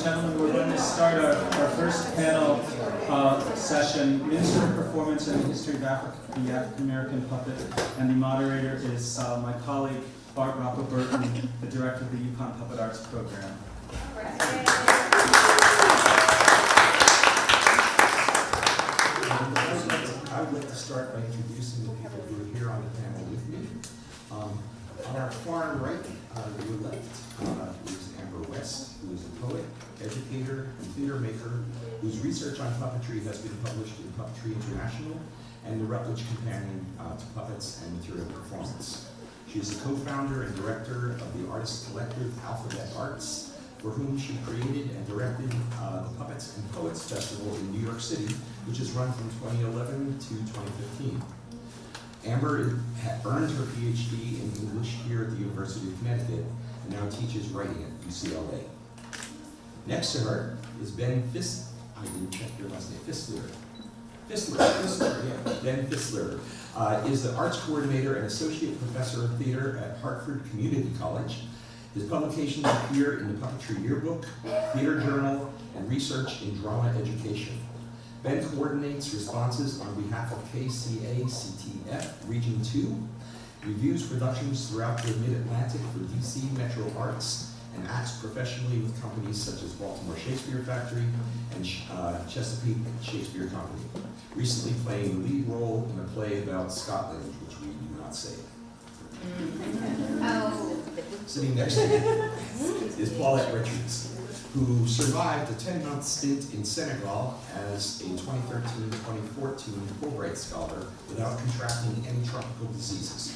gentlemen, we're going to start our first panel session, Minstrel Performance and the History of the African American Puppet, and the moderator is my colleague, Bart Burton, the director of the UConn Puppet Arts Program. I would like to start by introducing the people who are here on the panel with me. On our far right, your left, is Amber West, who is a poet, educator, and theater maker, whose research on puppetry has been published in Puppetry International and the Rutledge Companion to Puppets and Material Performance. She is the co-founder and director of the artist collective Alphabet Arts, for whom she created and directed the Puppets and Poets Festival in New York City, which has run from 2011 to 2015. Amber earned her PhD in English here at the University of Connecticut and now teaches writing at UCLA. Next to her is Ben Fisler. I didn't check your last name. Fisler, yeah. Ben Fisler is the arts coordinator and associate professor of theater at Harford Community College. His publications appear in the Puppetry Yearbook, Theater Journal, and Research in Drama Education. Ben coordinates responses on behalf of KCA-CTF Region 2, reviews productions throughout the Mid-Atlantic for DC Metro Arts, and acts professionally with companies such as Baltimore Shakespeare Factory and Chesapeake Shakespeare Company, recently playing the lead role in a play about Scotland, which we do not say. Sitting next to him is Paulette Richards, who survived a 10-month stint in Senegal as a 2013-2014 Fulbright Scholar without contracting any tropical diseases.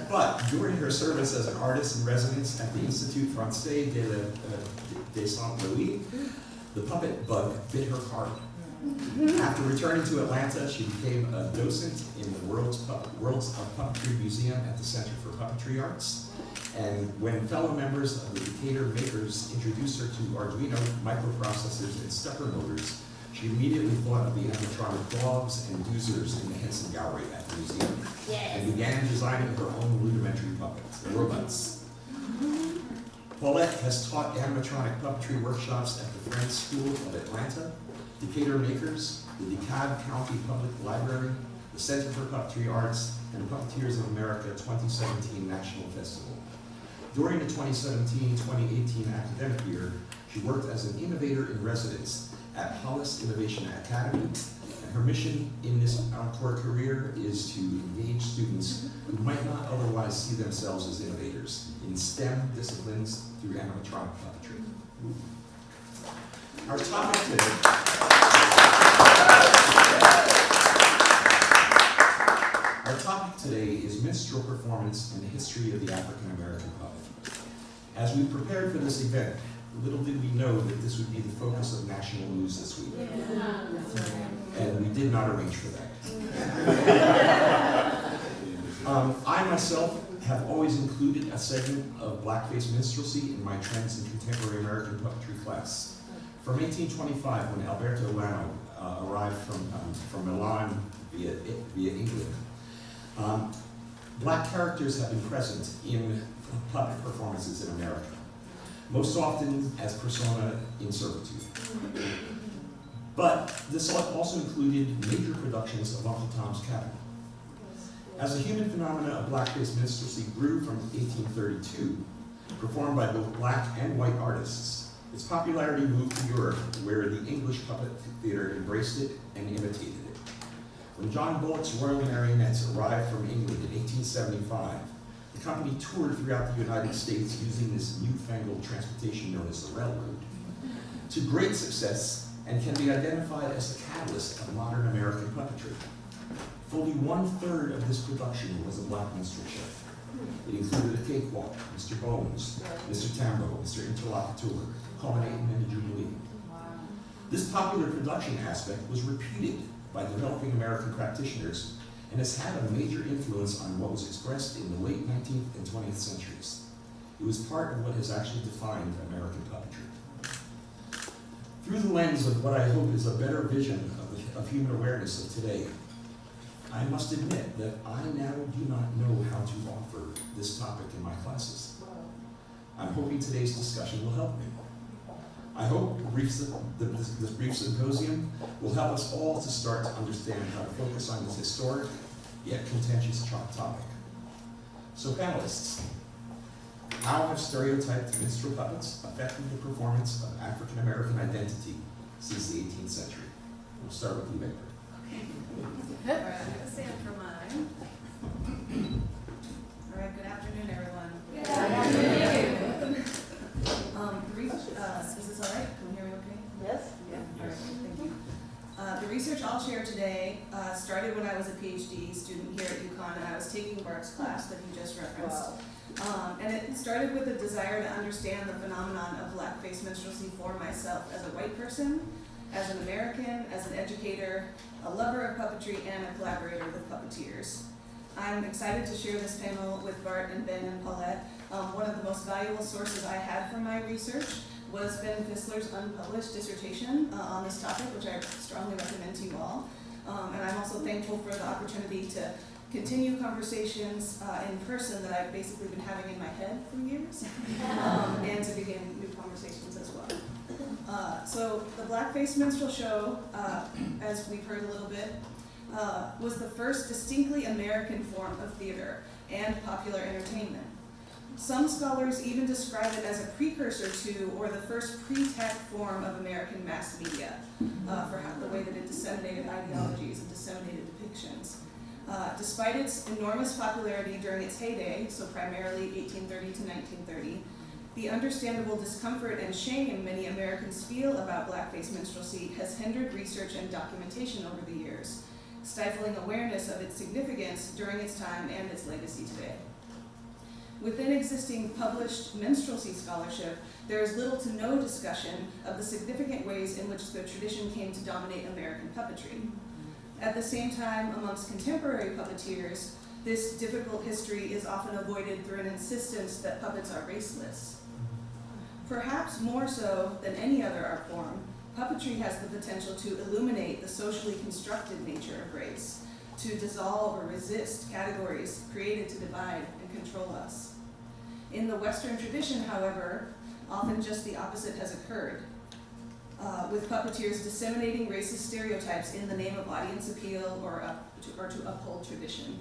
But during her service as an artist in residence at the Institut Français de Saint-Louis, the puppet bug bit her heart. After returning to Atlanta, she became a docent in the World's of Puppetry Museum at the Center for Puppetry Arts. And when fellow members of the Decatur makers introduced her to Arduino microprocessors and stepper motors, she immediately thought of the animatronic dogs and doozers in the Henson Gallery at the museum, and began designing her own rudimentary puppets, the robots. Paulette has taught animatronic puppetry workshops at the Friends School of Atlanta, Decatur Makers, the DeKalb County Public Library, the Center for Puppetry Arts, and Puppeteers of America 2017 National Festival. During the 2017-2018 academic year, she worked as an innovator in residence at Hollis Innovation Academy, and her mission in this encore career is to engage students who might not otherwise see themselves as innovators in STEM disciplines through animatronic puppetry. Our topic today is Minstrel Performance and the History of the African American Puppet. As we prepared for this event, little did we know that this would be the focus of national news this week. And we did not arrange for that. I myself have always included a segment of Blackface Minstrelsy in my Trends in Contemporary American Puppetry class. From 1825, when Alberto Lano arrived from Milan via England, black characters have been present in puppet performances in America, most often as persona in servitude. But this also included major productions of Uncle Tom's Cabin. As a human phenomena of blackface minstrelsy grew from 1832, performed by both black and white artists, its popularity moved to Europe, where the English puppet theater embraced it and imitated it. When John Bullock's Royal Marionettes arrived from England in 1875, the company toured throughout the United States using this newfangled transportation known as the railroad, to great success, and can be identified as the catalyst of modern American puppetry. Fully 1/3 of this production was a black minstrel show. It included a cakewalk, Mr. Bones, Mr. Tambo, Mr. Interlocutor, culminating in the Jubilee. This popular production aspect was repeated by developing American practitioners and has had a major influence on what was expressed in the late 19th and 20th centuries. It was part of what has actually defined American puppetry. Through the lens of what I hope is a better vision of human awareness of today, I must admit that I now do not know how to offer this topic in my classes. I'm hoping today's discussion will help me. I hope this brief symposium will help us all to start to understand how to focus on this historic yet contentious topic. So panelists, how have stereotyped minstrel puppets affected the performance of African American identity since the 18th century? We'll start with you, Victor. All right, I'm going to stand for mine. All right, good afternoon, everyone. Good afternoon. Is this all right? Can you hear me okay? Yes. Yeah. All right, thank you. The research I'll share today started when I was a PhD student here at UConn, and I was taking Bart's class that he just referenced. Wow. And it started with a desire to understand the phenomenon of blackface minstrelsy for myself as a white person, as an American, as an educator, a lover of puppetry, and a collaborator with puppeteers. I'm excited to share this panel with Bart and Ben and Paulette. One of the most valuable sources I had for my research was Ben Fisler's unpublished dissertation on this topic, which I strongly recommend to you all. And I'm also thankful for the opportunity to continue conversations in person that I've basically been having in my head for years, and to begin new conversations as well. So the Blackface Minstrel Show, as we've heard a little bit, was the first distinctly American form of theater and popular entertainment. Some scholars even describe it as a precursor to, or the first pre-tech form of American mass media, for the way that it disseminated ideologies and disseminated depictions. Despite its enormous popularity during its heyday, so primarily 1830 to 1930, the understandable discomfort and shame many Americans feel about blackface minstrelsy has hindered research and documentation over the years, stifling awareness of its significance during its time and its legacy today. Within existing published minstrelsy scholarship, there is little to no discussion of the significant ways in which the tradition came to dominate American puppetry. At the same time, amongst contemporary puppeteers, this difficult history is often avoided through an insistence that puppets are raceless. Perhaps more so than any other art form, puppetry has the potential to illuminate the socially constructed nature of race, to dissolve or resist categories created to divide and control us. In the Western tradition, however, often just the opposite has occurred, with puppeteers disseminating racist stereotypes in the name of audience appeal or to uphold tradition.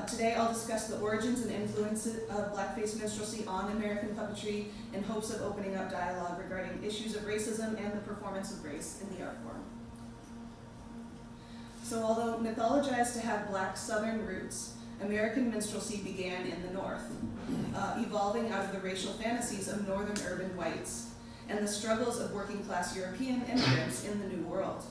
Today I'll discuss the origins and influences of blackface minstrelsy on American puppetry in hopes of opening up dialogue regarding issues of racism and the performance of race in the art form. So although mythologized to have black Southern roots, American minstrelsy began in the North, evolving out of the racial fantasies of Northern urban whites and the struggles of working class European immigrants in the New World.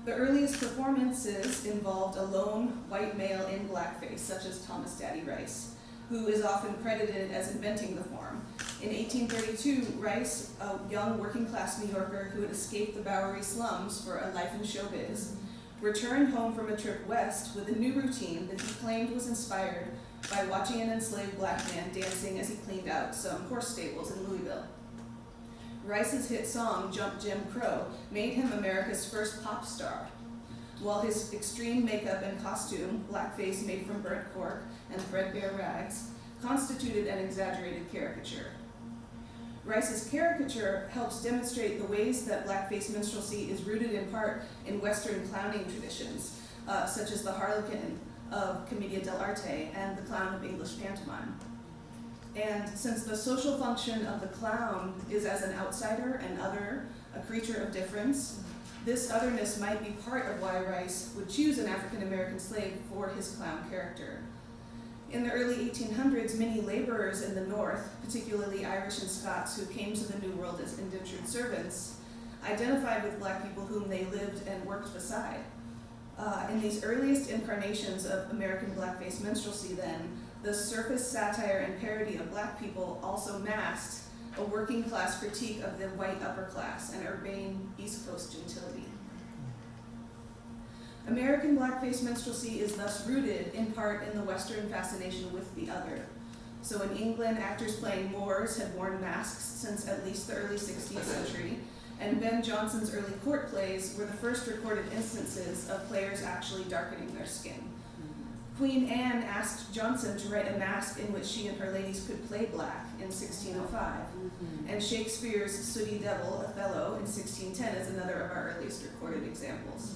The earliest performances involved a lone white male in blackface, such as Thomas Daddy Rice, who is often credited as inventing the form. In 1832, Rice, a young working class New Yorker who had escaped the Bowery slums for a life in showbiz, returned home from a trip west with a new routine that he claimed was inspired by watching an enslaved black man dancing as he cleaned out some horse stables in Louisville. Rice's hit song, Jump Jim Crow, made him America's first pop star, while his extreme makeup and costume, blackface made from burnt cork and threadbare rags, constituted an exaggerated caricature. Rice's caricature helps demonstrate the ways that blackface minstrelsy is rooted in part in Western clowning traditions, such as the harlequin of Commedia dell'arte and the clown of English pantomime. And since the social function of the clown is as an outsider and other, a creature of difference, this otherness might be part of why Rice would choose an African-American slave for his clown character. In the early 1800s, many laborers in the North, particularly Irish and Scots who came to the New World as indentured servants, identified with black people whom they lived and worked beside. In these earliest incarnations of American blackface minstrelsy then, the surface satire and parody of black people also masked a working class critique of the white upper class and urbane East Coast gentility. American blackface minstrelsy is thus rooted in part in the Western fascination with the other. So in England, actors playing Moors had worn masks since at least the early 16th century, and Ben Jonson's early court plays were the first recorded instances of players actually darkening their skin. Queen Anne asked Johnson to write a masque in which she and her ladies could play black in 1605. And Shakespeare's sooty devil, Othello, in 1610 is another of our earliest recorded examples.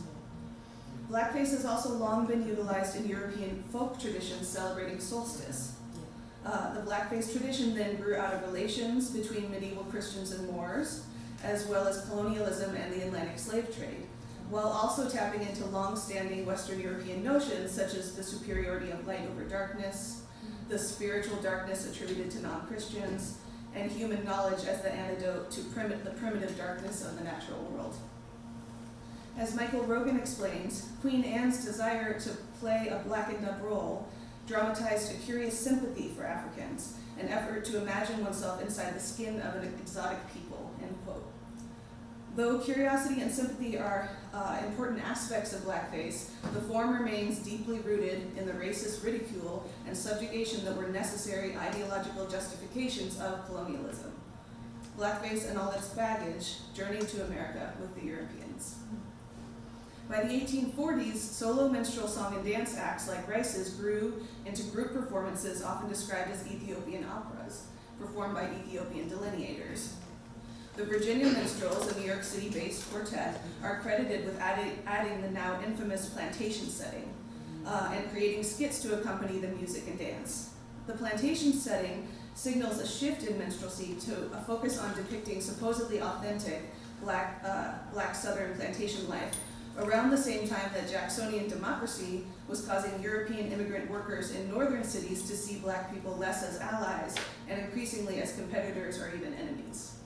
Blackface has also long been utilized in European folk traditions celebrating solstice. The blackface tradition then grew out of relations between medieval Christians and Moors, as well as colonialism and the Atlantic slave trade, while also tapping into long-standing Western European notions such as the superiority of light over darkness, the spiritual darkness attributed to non-Christians, and human knowledge as the antidote to the primitive darkness of the natural world. As Michael Rogan explains, Queen Anne's desire to play a blackened-up role dramatized a curious sympathy for Africans, an effort to imagine oneself inside the skin of an exotic people, end quote. Though curiosity and sympathy are important aspects of blackface, the form remains deeply rooted in the racist ridicule and subjugation that were necessary ideological justifications of colonialism. Blackface and all its baggage journeyed to America with the Europeans. By the 1840s, solo minstrel song and dance acts like Rice's grew into group performances often described as Ethiopian operas, performed by Ethiopian delineators. The Virginia Minstrels, a New York City-based quartet, are credited with adding the now infamous plantation setting and creating skits to accompany the music and dance. The plantation setting signals a shift in minstrelsy to a focus on depicting supposedly authentic black Southern plantation life, around the same time that Jacksonian democracy was causing European immigrant workers in northern cities to see black people less as allies and increasingly as competitors or even enemies.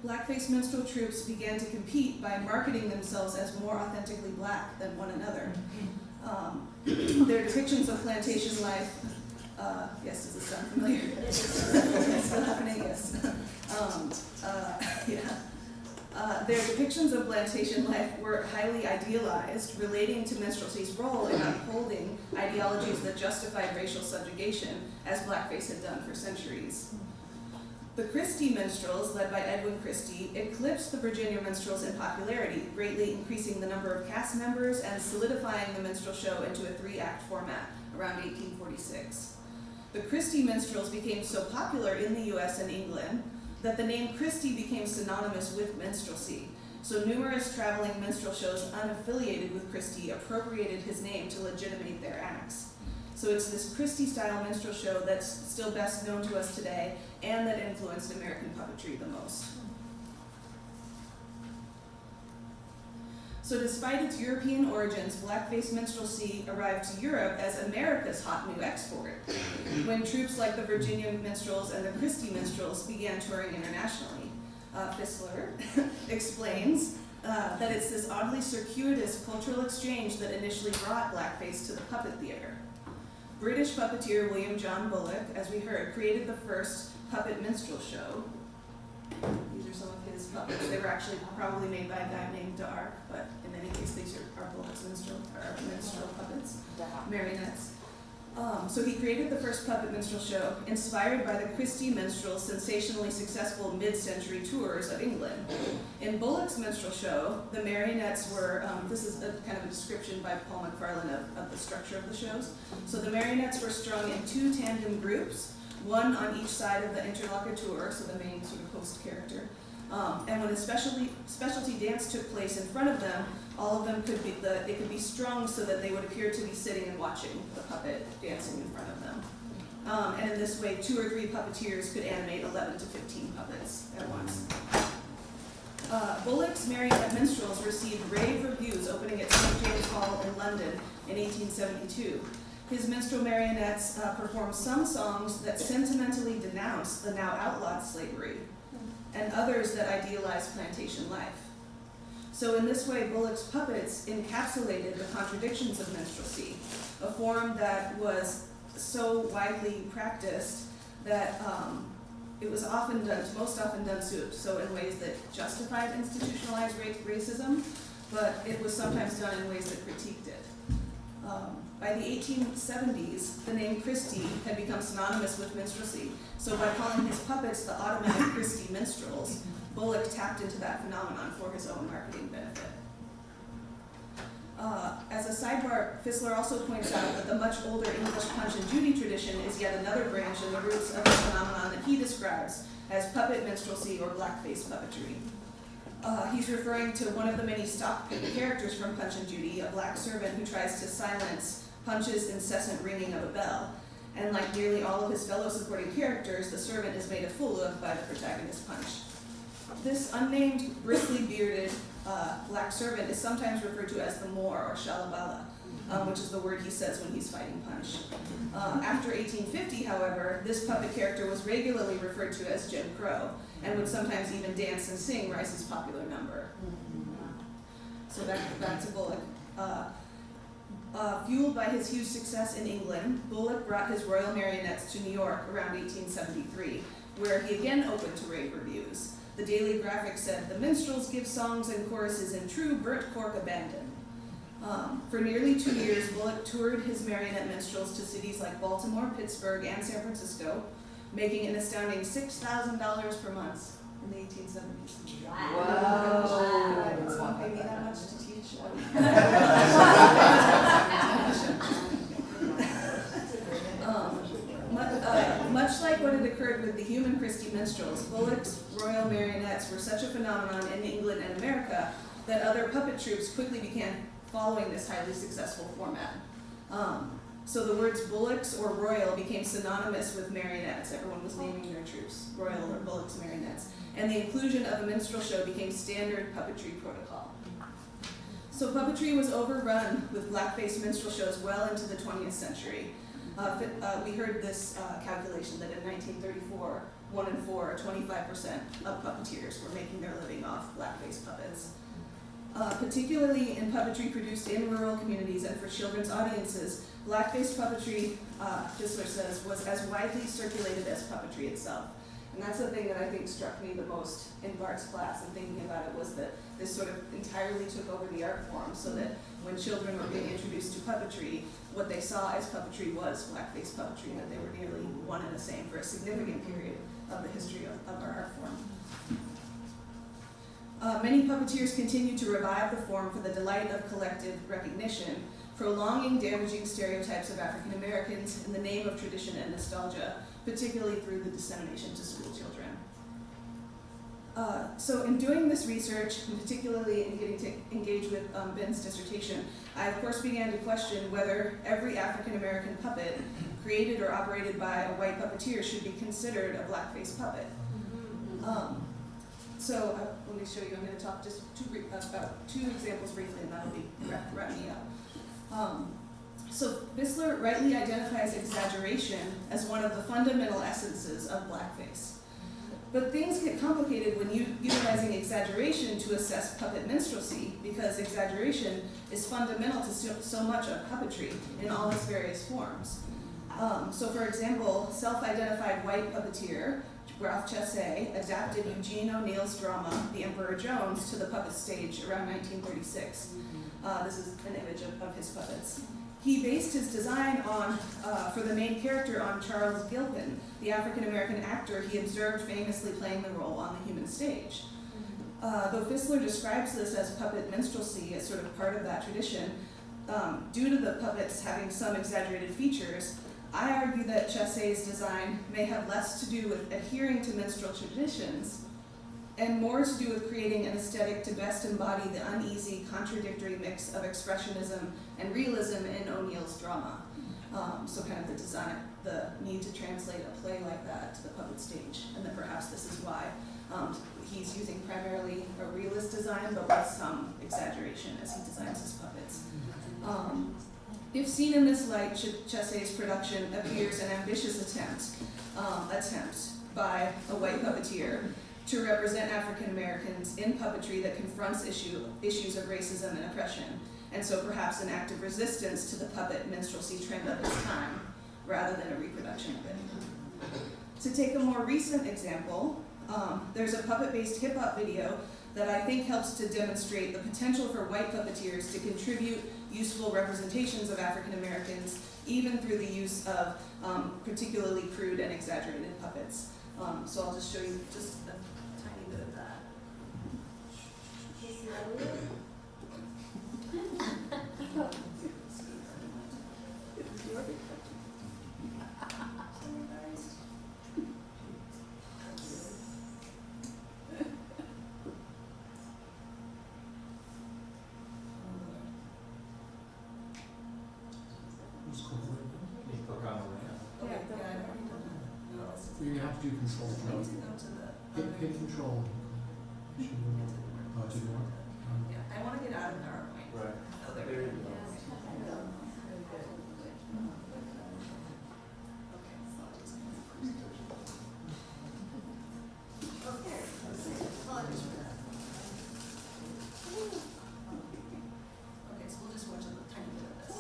Blackface minstrel troupes began to compete by marketing themselves as more authentically black than one another. Their depictions of plantation life, yes, does this sound familiar? It's still happening, yes. Their depictions of plantation life were highly idealized, relating to minstrelsy's role in upholding ideologies that justified racial subjugation, as blackface had done for centuries. The Christie minstrels, led by Edwin Christie, eclipsed the Virginia minstrels in popularity, greatly increasing the number of cast members and solidifying the minstrel show into a 3-act format around 1846. The Christie minstrels became so popular in the US and England that the name Christie became synonymous with minstrelsy. So numerous traveling minstrel shows unaffiliated with Christie appropriated his name to legitimate their acts. So it's this Christie-style minstrel show that's still best known to us today and that influenced American puppetry the most. So despite its European origins, blackface minstrelsy arrived to Europe as America's hot new export, when troupes like the Virginia Minstrels and the Christie Minstrels began touring internationally. Fisler explains that it's this oddly circuitous cultural exchange that initially brought blackface to the puppet theater. British puppeteer William John Bullock, as we heard, created the first puppet minstrel show. These are some of his puppets. They were actually probably made by a guy named D'Arc, but in any case, these are Bullock's minstrel puppets, marionettes. So he created the first puppet minstrel show, inspired by the Christie Minstrels' sensationally successful mid-century tours of England. In Bullock's minstrel show, the marionettes were, this is a kind of a description by Paul McFarlane of the structure of the shows. So the marionettes were strung in 2 tandem groups, one on each side of the interlocuteur, so the main sort of host character. And when a specialty dance took place in front of them, all of them could be strung so that they would appear to be sitting and watching the puppet dancing in front of them. And in this way, 2 or 3 puppeteers could animate 11 to 15 puppets at once. Bullock's marionette minstrels received rave reviews opening at St. James Hall in London in 1872. His minstrel marionettes performed some songs that sentimentally denounced the now outlawed slavery, and others that idealized plantation life. So in this way, Bullock's puppets encapsulated the contradictions of minstrelsy, a form that was so widely practiced that it was most often done so in ways that justified institutionalized racism, but it was sometimes done in ways that critiqued it. By the 1870s, the name Christie had become synonymous with minstrelsy, so by calling his puppets the automatic Christie Minstrels, Bullock tapped into that phenomenon for his own marketing benefit. As a side sidebar, Fisler also points out that the much older English Punch and Judy tradition is yet another branch in the roots of the phenomenon that he describes as puppet minstrelsy or blackface puppetry. He's referring to one of the many stock characters from Punch and Judy, a black servant who tries to silence Punch's incessant ringing of a bell. And like nearly all of his fellow supporting characters, the servant is made a fool of by the protagonist Punch. This unnamed, bristly bearded black servant is sometimes referred to as the Moor or Shalabala, which is the word he says when he's fighting Punch. After 1850, however, this puppet character was regularly referred to as Jim Crow, and would sometimes even dance and sing Rice's popular number. So back to Bullock. Fueled by his huge success in England, Bullock brought his Royal Marionettes to New York around 1873, where he again opened to rave reviews. The Daily Graphic said, "The minstrels give songs and choruses in true burnt cork abandon." For nearly 2 years, Bullock toured his marionette minstrels to cities like Baltimore, Pittsburgh, and San Francisco, making an astounding $6,000 per month in the 1870s. Wow. It's not pay me that much to teach. Much like what had occurred with the human Christie minstrels, Bullock's royal marionettes were such a phenomenon in England and America that other puppet troupes quickly began following this highly successful format. So the words Bullocks or royal became synonymous with marionettes. Everyone was naming their troupes royal or Bullock's marionettes. And the inclusion of a minstrel show became standard puppetry protocol. So puppetry was overrun with blackface minstrel shows well into the 20th century. We heard this calculation that in 1934, 1 in 4, or 25% of puppeteers were making their living off blackface puppets. Particularly in puppetry produced in rural communities and for children's audiences, blackface puppetry, Fisler says, was as widely circulated as puppetry itself. And that's the thing that I think struck me the most in Bart's class and thinking about it, was that this sort of entirely took over the art form, so that when children were being introduced to puppetry, what they saw as puppetry was blackface puppetry, and that they were nearly one and the same for a significant period of the history of our art form. Many puppeteers continue to revive the form for the delight of collective recognition, prolonging damaging stereotypes of African Americans in the name of tradition and nostalgia, particularly through the dissemination to school children. So in doing this research, and particularly in getting to engage with Ben's dissertation, I of course began to question whether every African American puppet created or operated by a white puppeteer should be considered a blackface puppet. So let me show you, I'm going to talk just about two examples briefly, and that'll be wrapping me up. So Fisler rightly identifies exaggeration as one of the fundamental essences of blackface. But things get complicated when utilizing exaggeration to assess puppet minstrelsy, because exaggeration is fundamental to so much of puppetry in all its various forms. So for example, self-identified white puppeteer Ralph Chessé adapted Eugene O'Neill's drama, The Emperor Jones, to the puppet stage around 1936. This is an image of his puppets. He based his design on, for the main character, on Charles Gilpin, the African-American actor he observed famously playing the role on the human stage. Though Fisler describes this as puppet minstrelsy as sort of part of that tradition, due to the puppets having some exaggerated features, I argue that Chessé's design may have less to do with adhering to minstrel traditions and more to do with creating an aesthetic to best embody the uneasy, contradictory mix of expressionism and realism in O'Neill's drama. So kind of the design, the need to translate a play like that to the puppet stage, and then perhaps this is why he's using primarily a realist design, but with some exaggeration as he designs his puppets. If seen in this light, Chessé's production appears an ambitious attempt by a white puppeteer to represent African Americans in puppetry that confronts issues of racism and oppression, and so perhaps an act of resistance to the puppet minstrelsy trend of its time, rather than a reproduction of it. To take a more recent example, there's a puppet-based hip-hop video that I think helps to demonstrate the potential for white puppeteers to contribute useful representations of African Americans, even through the use of particularly crude and exaggerated puppets. So I'll just show you just a tiny bit of that. Okay, yeah, I've already done that. No, this is- You're gonna have to do control. I need to go to the Hit control. Oh, to the one? Yeah, I want to get out of PowerPoint. Right. Oh, there we go. Okay. Okay, apologies for that. Okay, so we'll just watch a tiny bit of this.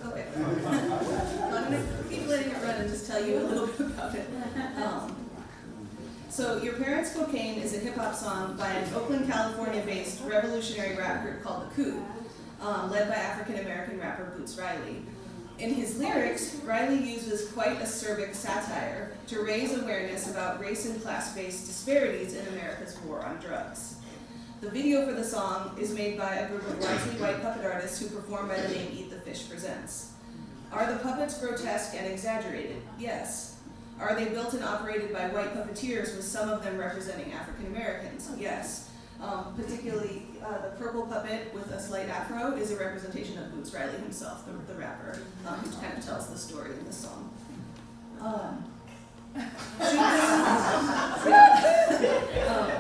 Okay. I'm gonna keep letting it run and just tell you a little bit about it. So Your Parents' Cocaine is a hip hop song by an Oakland, California-based revolutionary rap group called The Coup, led by African-American rapper Boots Riley. In his lyrics, Riley uses quite acerbic satire to raise awareness about race and class-based disparities in America's war on drugs. The video for the song is made by a group of largely white puppet artists who perform by the name Eat the Fish Presents. Are the puppets grotesque and exaggerated? Yes. Are they built and operated by white puppeteers, with some of them representing African Americans? Yes. Particularly, the purple puppet with a slight afro is a representation of Boots Riley himself, the rapper, who kind of tells the story in the song.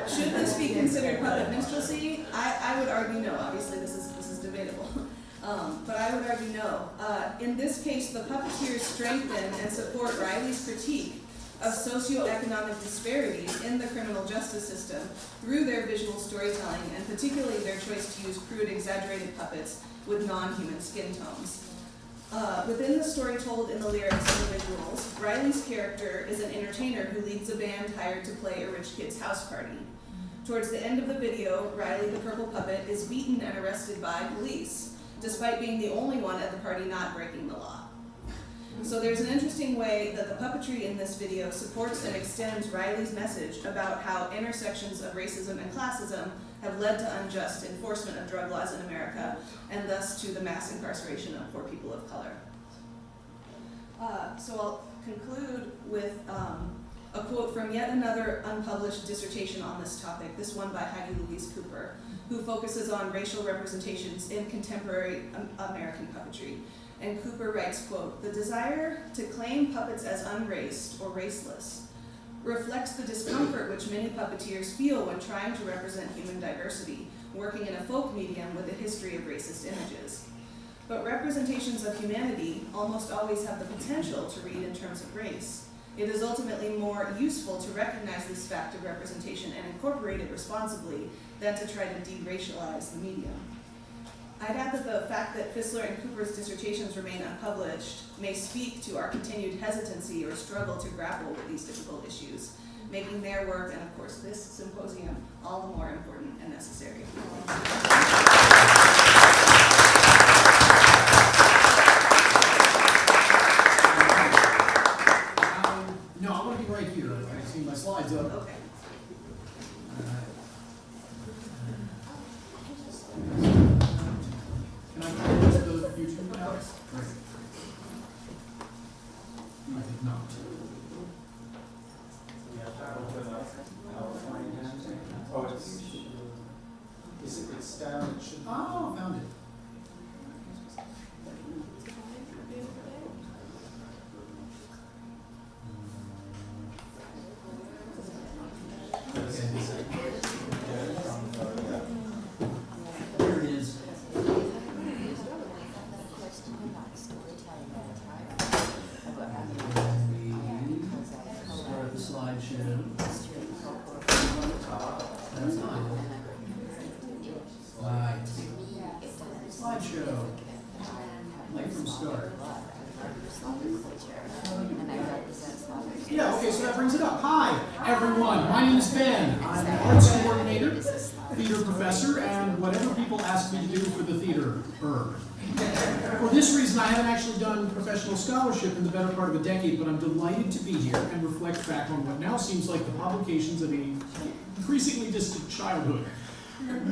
Should this be considered puppet minstrelsy? I would argue no. Obviously, this is debatable. But I would argue no. In this case, the puppeteers strengthen and support Riley's critique of socioeconomic disparities in the criminal justice system through their visual storytelling, and particularly their choice to use crude, exaggerated puppets with non-human skin tones. Within the story told in the lyrics and the visuals, Riley's character is an entertainer who leads a band hired to play a rich kid's house party. Towards the end of the video, Riley, the purple puppet, is beaten and arrested by police, despite being the only one at the party not breaking the law. So there's an interesting way that the puppetry in this video supports and extends Riley's message about how intersections of racism and classism have led to unjust enforcement of drug laws in America, and thus to the mass incarceration of poor people of color. So I'll conclude with a quote from yet another unpublished dissertation on this topic, this one by Heidi Louise Cooper, who focuses on racial representations in contemporary American puppetry. And Cooper writes, quote, "The desire to claim puppets as unraced or raceless reflects the discomfort which many puppeteers feel when trying to represent human diversity, working in a folk medium with a history of racist images. But representations of humanity almost always have the potential to read in terms of race. It is ultimately more useful to recognize this fact of representation and incorporate it responsibly than to try to de-racialize the medium." I'd add that the fact that Fisler and Cooper's dissertations remain unpublished may speak to our continued hesitancy or struggle to grapple with these difficult issues, making their work, and of course this symposium, all the more important and necessary. No, I want to be right here. I see my slides up. Okay. Can I close the YouTube now? Great. I think not. Oh, it's down, it should be. Oh, found it. Here it is. Start the slideshow. That's not it. Right. Slideshow. Like from start. Yeah, okay, so that brings it up. Hi, everyone. My name is Ben. I'm the arts coordinator theater professor, and whatever people ask me to do for the theater. For this reason, I haven't actually done professional scholarship in the better part of a decade, but I'm delighted to be here and reflect back on what now seems like the publications of an increasingly distant childhood.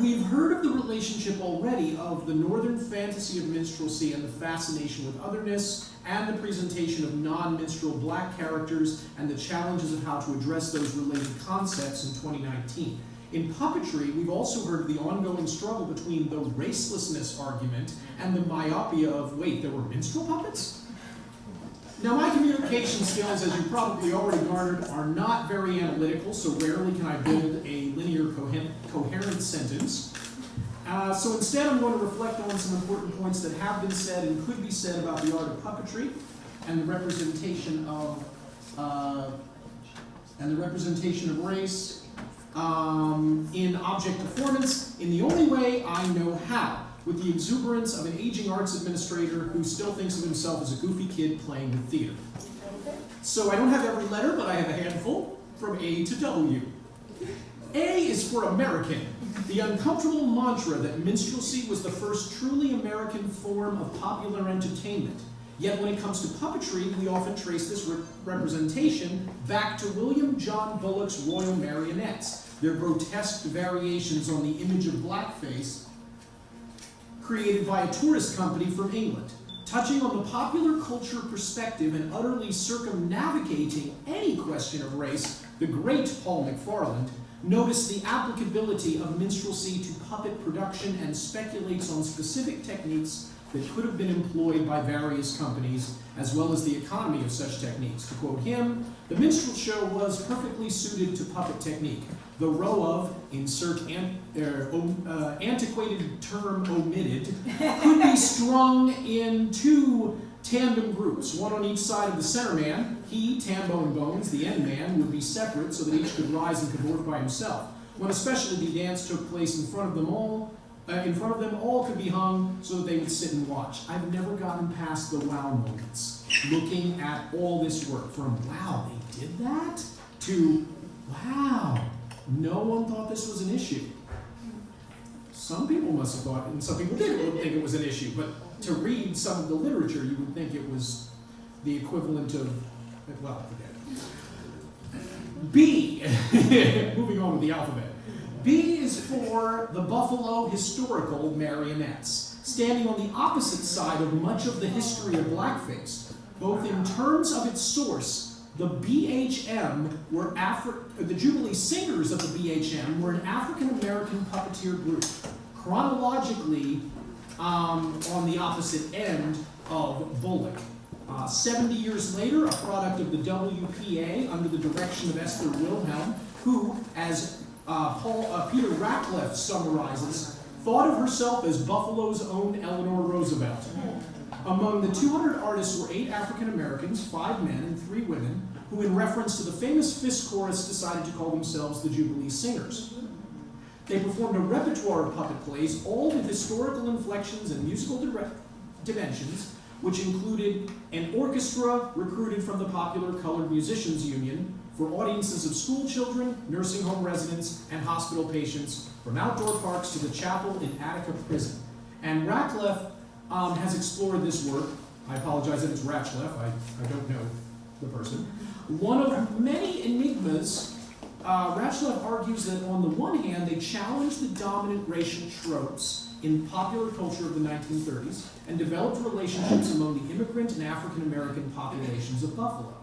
We've heard of the relationship already of the northern fantasy of minstrelsy and the fascination with otherness, and the presentation of non-minstrel black characters and the challenges of how to address those related concepts in 2019. In puppetry, we've also heard of the ongoing struggle between the racelessness argument and the myopia of, wait, there were minstrel puppets? Now, my communication skills, as you probably already garnered, are not very analytical, so rarely can I build a linear, coherent sentence. So instead, I'm going to reflect on some important points that have been said and could be said about the art of puppetry and the representation of race in object performance in the only way I know how, with the exuberance of an aging arts administrator who still thinks of himself as a goofy kid playing with theater. So I don't have every letter, but I have a handful from A to W. A is for American, the uncomfortable mantra that minstrelsy was the first truly American form of popular entertainment. Yet when it comes to puppetry, we often trace this representation back to William John Bullock's Royal Marionettes, their grotesque variations on the image of Blackface created by a tourist company from England. Touching on the popular culture perspective and utterly circumnavigating any question of race, the great Paul McFarland noticed the applicability of minstrelsy to puppet production and speculates on specific techniques that could have been employed by various companies, as well as the economy of such techniques. To quote him, the minstrel show was perfectly suited to puppet technique. The row of, insert antiquated term omitted, could be strung in two tandem groups, one on each side of the center man. He, Tambo and Bones, the end man, would be separate so that each could rise and cavort by himself. When especially the dance took place in front of them all could be hung so that they would sit and watch. I've never gotten past the wow moments, looking at all this work, from wow, they did that, to wow, no one thought this was an issue. Some people must have thought, and some people didn't think it was an issue, but to read some of the literature, you would think it was the equivalent of, well, forget it. B, moving on with the alphabet. B is for the Buffalo Historical Marionettes, standing on the opposite side of much of the history of blackface. Both in terms of its source, the BHM were the Jubilee singers of the BHM were an African-American puppeteer group, chronologically on the opposite end of Bullock. 70 years later, a product of the WPA under the direction of Esther Wilhelm, who, as Peter Ratcliffe summarizes, thought of herself as Buffalo's own Eleanor Roosevelt. Among the 200 artists were 8 African Americans, 5 men, and 3 women, who in reference to the famous Fist chorus decided to call themselves the Jubilee Singers. They performed a repertoire of puppet plays, all with historical inflections and musical dimensions, which included an orchestra recruited from the Popular Colored Musicians Union for audiences of school children, nursing home residents, and hospital patients, from outdoor parks to the chapel in Attica Prison. And Ratcliffe has explored this work. I apologize if it's Ratcliffe, I don't know the person. One of many enigmas, Ratcliffe argues that on the one hand, they challenged the dominant racial tropes in popular culture of the 1930s and developed relationships among the immigrant and African American populations of Buffalo,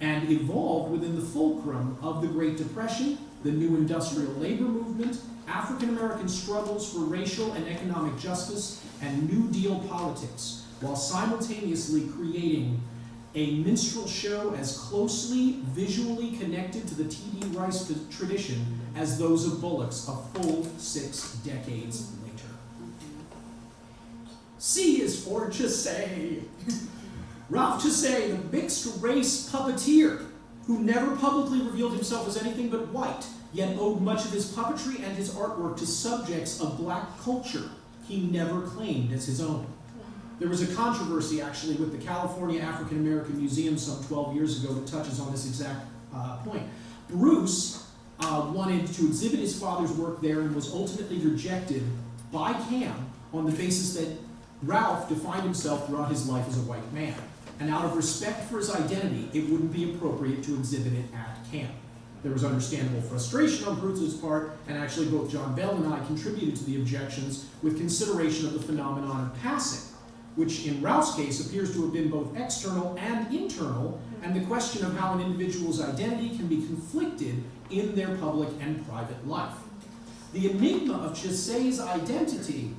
and evolved within the fulcrum of the Great Depression, the new industrial labor movement, African American struggles for racial and economic justice, and New Deal politics, while simultaneously creating a minstrel show as closely visually connected to the T.D. Rice tradition as those of Bullock's a full 6 decades later. C is for Chessé. Ralph Chessé, the mixed-race puppeteer, who never publicly revealed himself as anything but white, yet owed much of his puppetry and his artwork to subjects of black culture he never claimed as his own. There was a controversy, actually, with the California African American Museum some 12 years ago that touches on this exact point. Bruce wanted to exhibit his father's work there and was ultimately rejected by Cam on the basis that Ralph defined himself throughout his life as a white man. And out of respect for his identity, it wouldn't be appropriate to exhibit it at Cam. There was understandable frustration on Brutz's part, and actually both John Bell and I contributed to the objections with consideration of the phenomenon of passing, which in Ralph's case appears to have been both external and internal, and the question of how an individual's identity can be conflicted in their public and private life. The enigma of Chessé's identity,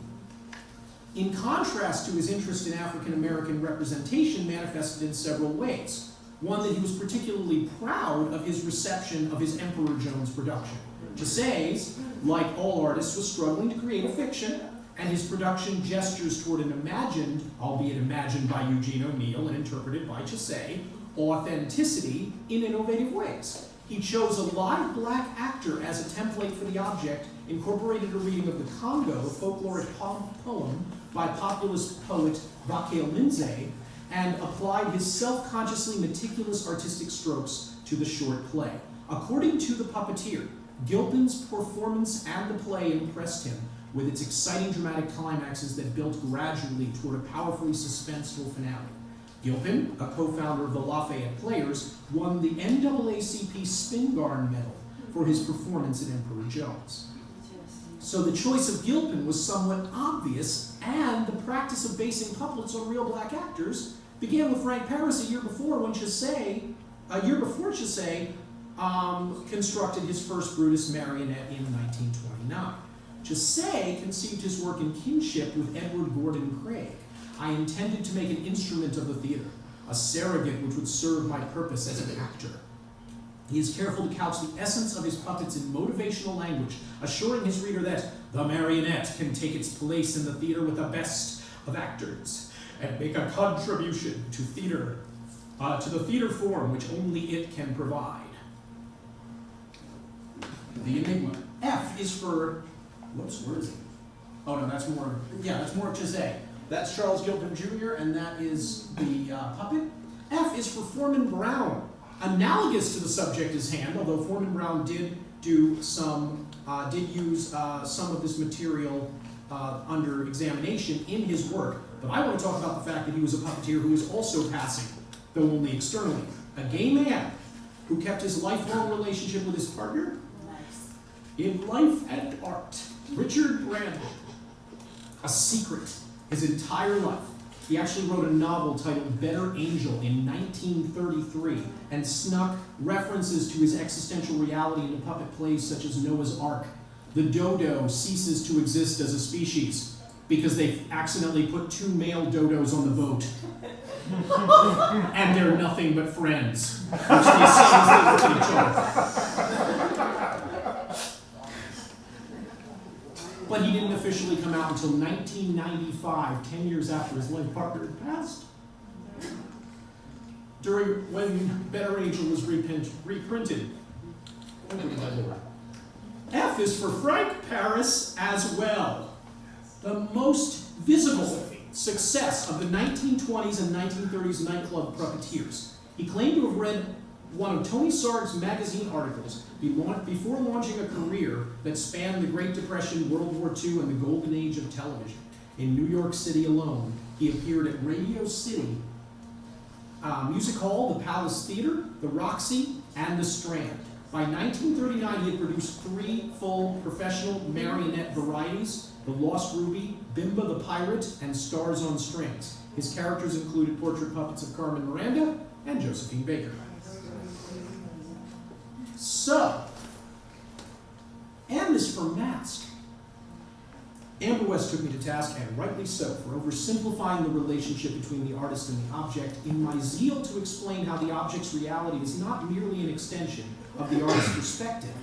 in contrast to his interest in African American representation, manifested in several ways. One, that he was particularly proud of his reception of his Emperor Jones production. Chessé's, like all artists, was struggling to create a fiction, and his production gestures toward an imagined, albeit imagined by Eugene O'Neill and interpreted by Chessé, authenticity in innovative ways. He chose a live black actor as a template for the object, incorporated a reading of the Congo, a folkloric poem by populist poet Raquel Lindsay, and applied his self-consciously meticulous artistic strokes to the short play. According to the puppeteer, Gilpin's performance and the play impressed him with its exciting dramatic climaxes that built gradually toward a powerfully suspenseful finale. Gilpin, a co-founder of the Lafayette Players, won the NAACP Spingarn Medal for his performance in Emperor Jones. So the choice of Gilpin was somewhat obvious, and the practice of basing puppets on real black actors began with Frank Paris a year before Chessé constructed his first Brutus marionette in 1929. Chessé conceived his work in kinship with Edward Gordon Craig. I intended to make an instrument of the theater, a surrogate which would serve my purpose as an actor. He is careful to couch the essence of his puppets in motivational language, assuring his reader that the marionette can take its place in the theater with the best of actors and make a contribution to the theater form which only it can provide. The enigma. F is for, whoops, where is it? Oh no, that's more of Chessé. That's Charles Gilpin Jr., and that is the puppet. F is for Foreman Brown. Analogous to the subject is hand, although Foreman Brown did use some of this material under examination in his work. But I want to talk about the fact that he was a puppeteer who was also passing, though only externally. A gay man who kept his lifelong relationship with his partner in life and art. Richard Brandon. A secret his entire life. He actually wrote a novel titled Better Angel in 1933 and snuck references to his existential reality into puppet plays such as Noah's Ark. The dodo ceases to exist as a species because they accidentally put two male dodos on the boat. And they're nothing but friends, which they say as they look at each other. But he didn't officially come out until 1995, 10 years after his life partner had passed. When Better Angel was reprinted. F is for Frank Paris as well. The most visible success of the 1920s and 1930s nightclub puppeteers. He claimed to have read one of Tony Sarg's magazine articles before launching a career that spanned the Great Depression, World War II, and the golden age of television. In New York City alone, he appeared at Radio City, Music Hall, the Palace Theater, the Roxy, and the Strand. By 1939, he had produced 3 full professional marionette varieties, The Lost Ruby, Bimba the Pirate, and Stars on Strings. His characters included portrait puppets of Carmen Miranda and Josephine Baker. So, M is for mask. Amber West took me to task, and rightly so, for oversimplifying the relationship between the artist and the object in my zeal to explain how the object's reality is not merely an extension of the artist's perspective,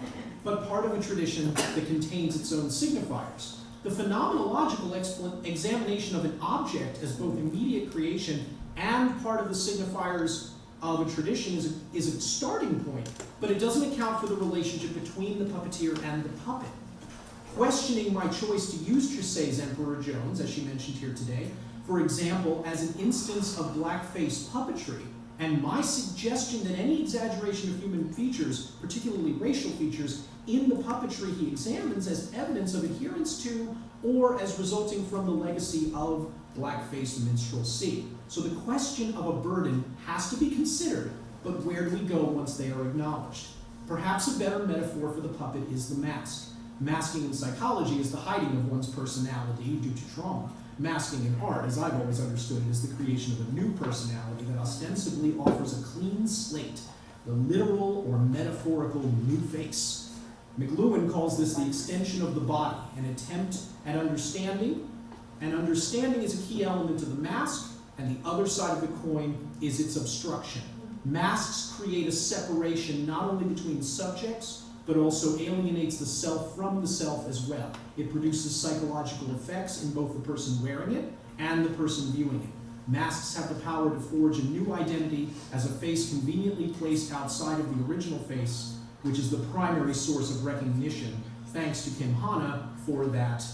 but part of a tradition that contains its own signifiers. The phenomenological examination of an object as both immediate creation and part of the signifiers of a tradition is a starting point, but it doesn't account for the relationship between the puppeteer and the puppet. Questioning my choice to use Chessé's Emperor Jones, as she mentioned here today, for example, as an instance of blackface puppetry, and my suggestion that any exaggeration of human features, particularly racial features, in the puppetry he examines as evidence of adherence to or as resulting from the legacy of Blackface minstrelsy. So the question of a burden has to be considered, but where do we go once they are acknowledged? Perhaps a better metaphor for the puppet is the mask. Masking in psychology is the hiding of one's personality due to trauma. Masking in art, as I've always understood it, is the creation of a new personality that ostensibly offers a clean slate, the literal or metaphorical new face. McLuhan calls this the extension of the body, an attempt at understanding, and understanding is a key element of the mask, and the other side of the coin is its obstruction. Masks create a separation not only between subjects, but also alienates the self from the self as well. It produces psychological effects in both the person wearing it and the person viewing it. Masks have the power to forge a new identity as a face conveniently placed outside of the original face, which is the primary source of recognition, thanks to Kim Hanna for that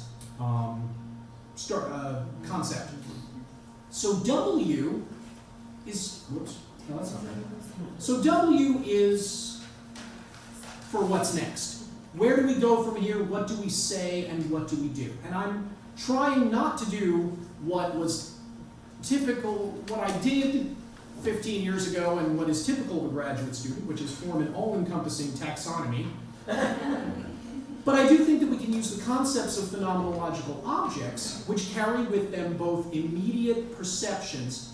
concept. So W is, whoops, no, that's not right. So W is for what's next. Where do we go from here? What do we say and what do we do? And I'm trying not to do what was typical, what I did 15 years ago and what is typical of a graduate student, which is form an all-encompassing taxonomy. But I do think that we can use the concepts of phenomenological objects, which carry with them both immediate perceptions.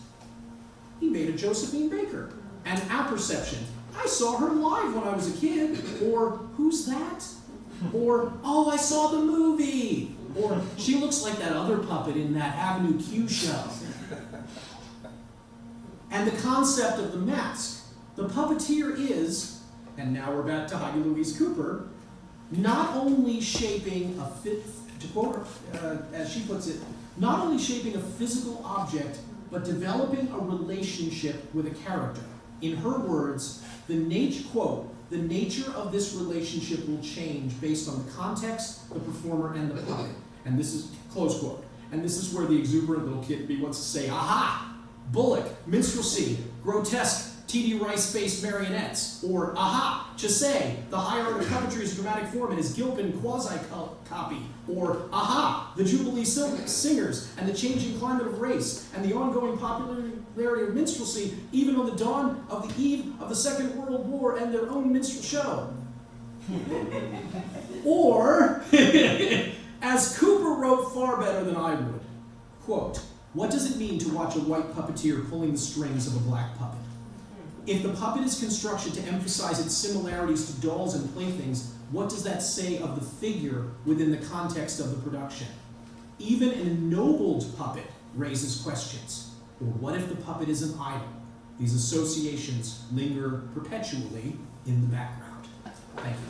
He made a Josephine Baker, and apperception. I saw her live when I was a kid, or who's that? Or, oh, I saw the movie, or she looks like that other puppet in that Avenue Q show. And the concept of the mask. The puppeteer is, and now we're back to Heidi Louise Cooper, not only shaping to quote her, as she puts it, not only shaping a physical object, but developing a relationship with a character. In her words, the nature of this relationship will change based on the context, the performer, and the puppet. And this is, close quote. And this is where the exuberant little kid bee wants to say, aha, Bullock, Minstrelsy, grotesque, T.D. Rice-based marionettes, or aha, Chessé, the higher art of puppetry is a dramatic form and is Gilpin quasi-copy, or aha, the Jubilee singers and the changing climate of race and the ongoing popularity of minstrelsy, even on the dawn of the eve of the Second World War and their own minstrel show. Or, as Cooper wrote far better than I would, quote, what does it mean to watch a white puppeteer pulling the strings of a black puppet? If the puppet is constructed to emphasize its similarities to dolls and playthings, what does that say of the figure within the context of the production? Even an ennobled puppet raises questions. Or what if the puppet is an idol? These associations linger perpetually in the background. Thank you.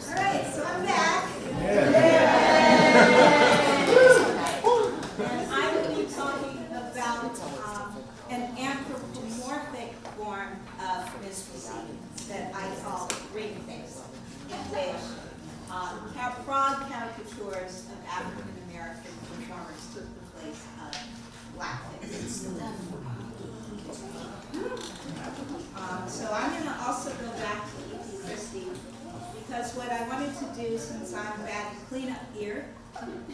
All right, so I'm back. And I will be talking about an anthropomorphic form of minstrelsy that I call ring face, in which broad caricatures of African American performers took the place of blackface. So I'm going to also go back to E.P. Christie, because what I wanted to do, since I'm back to clean up here,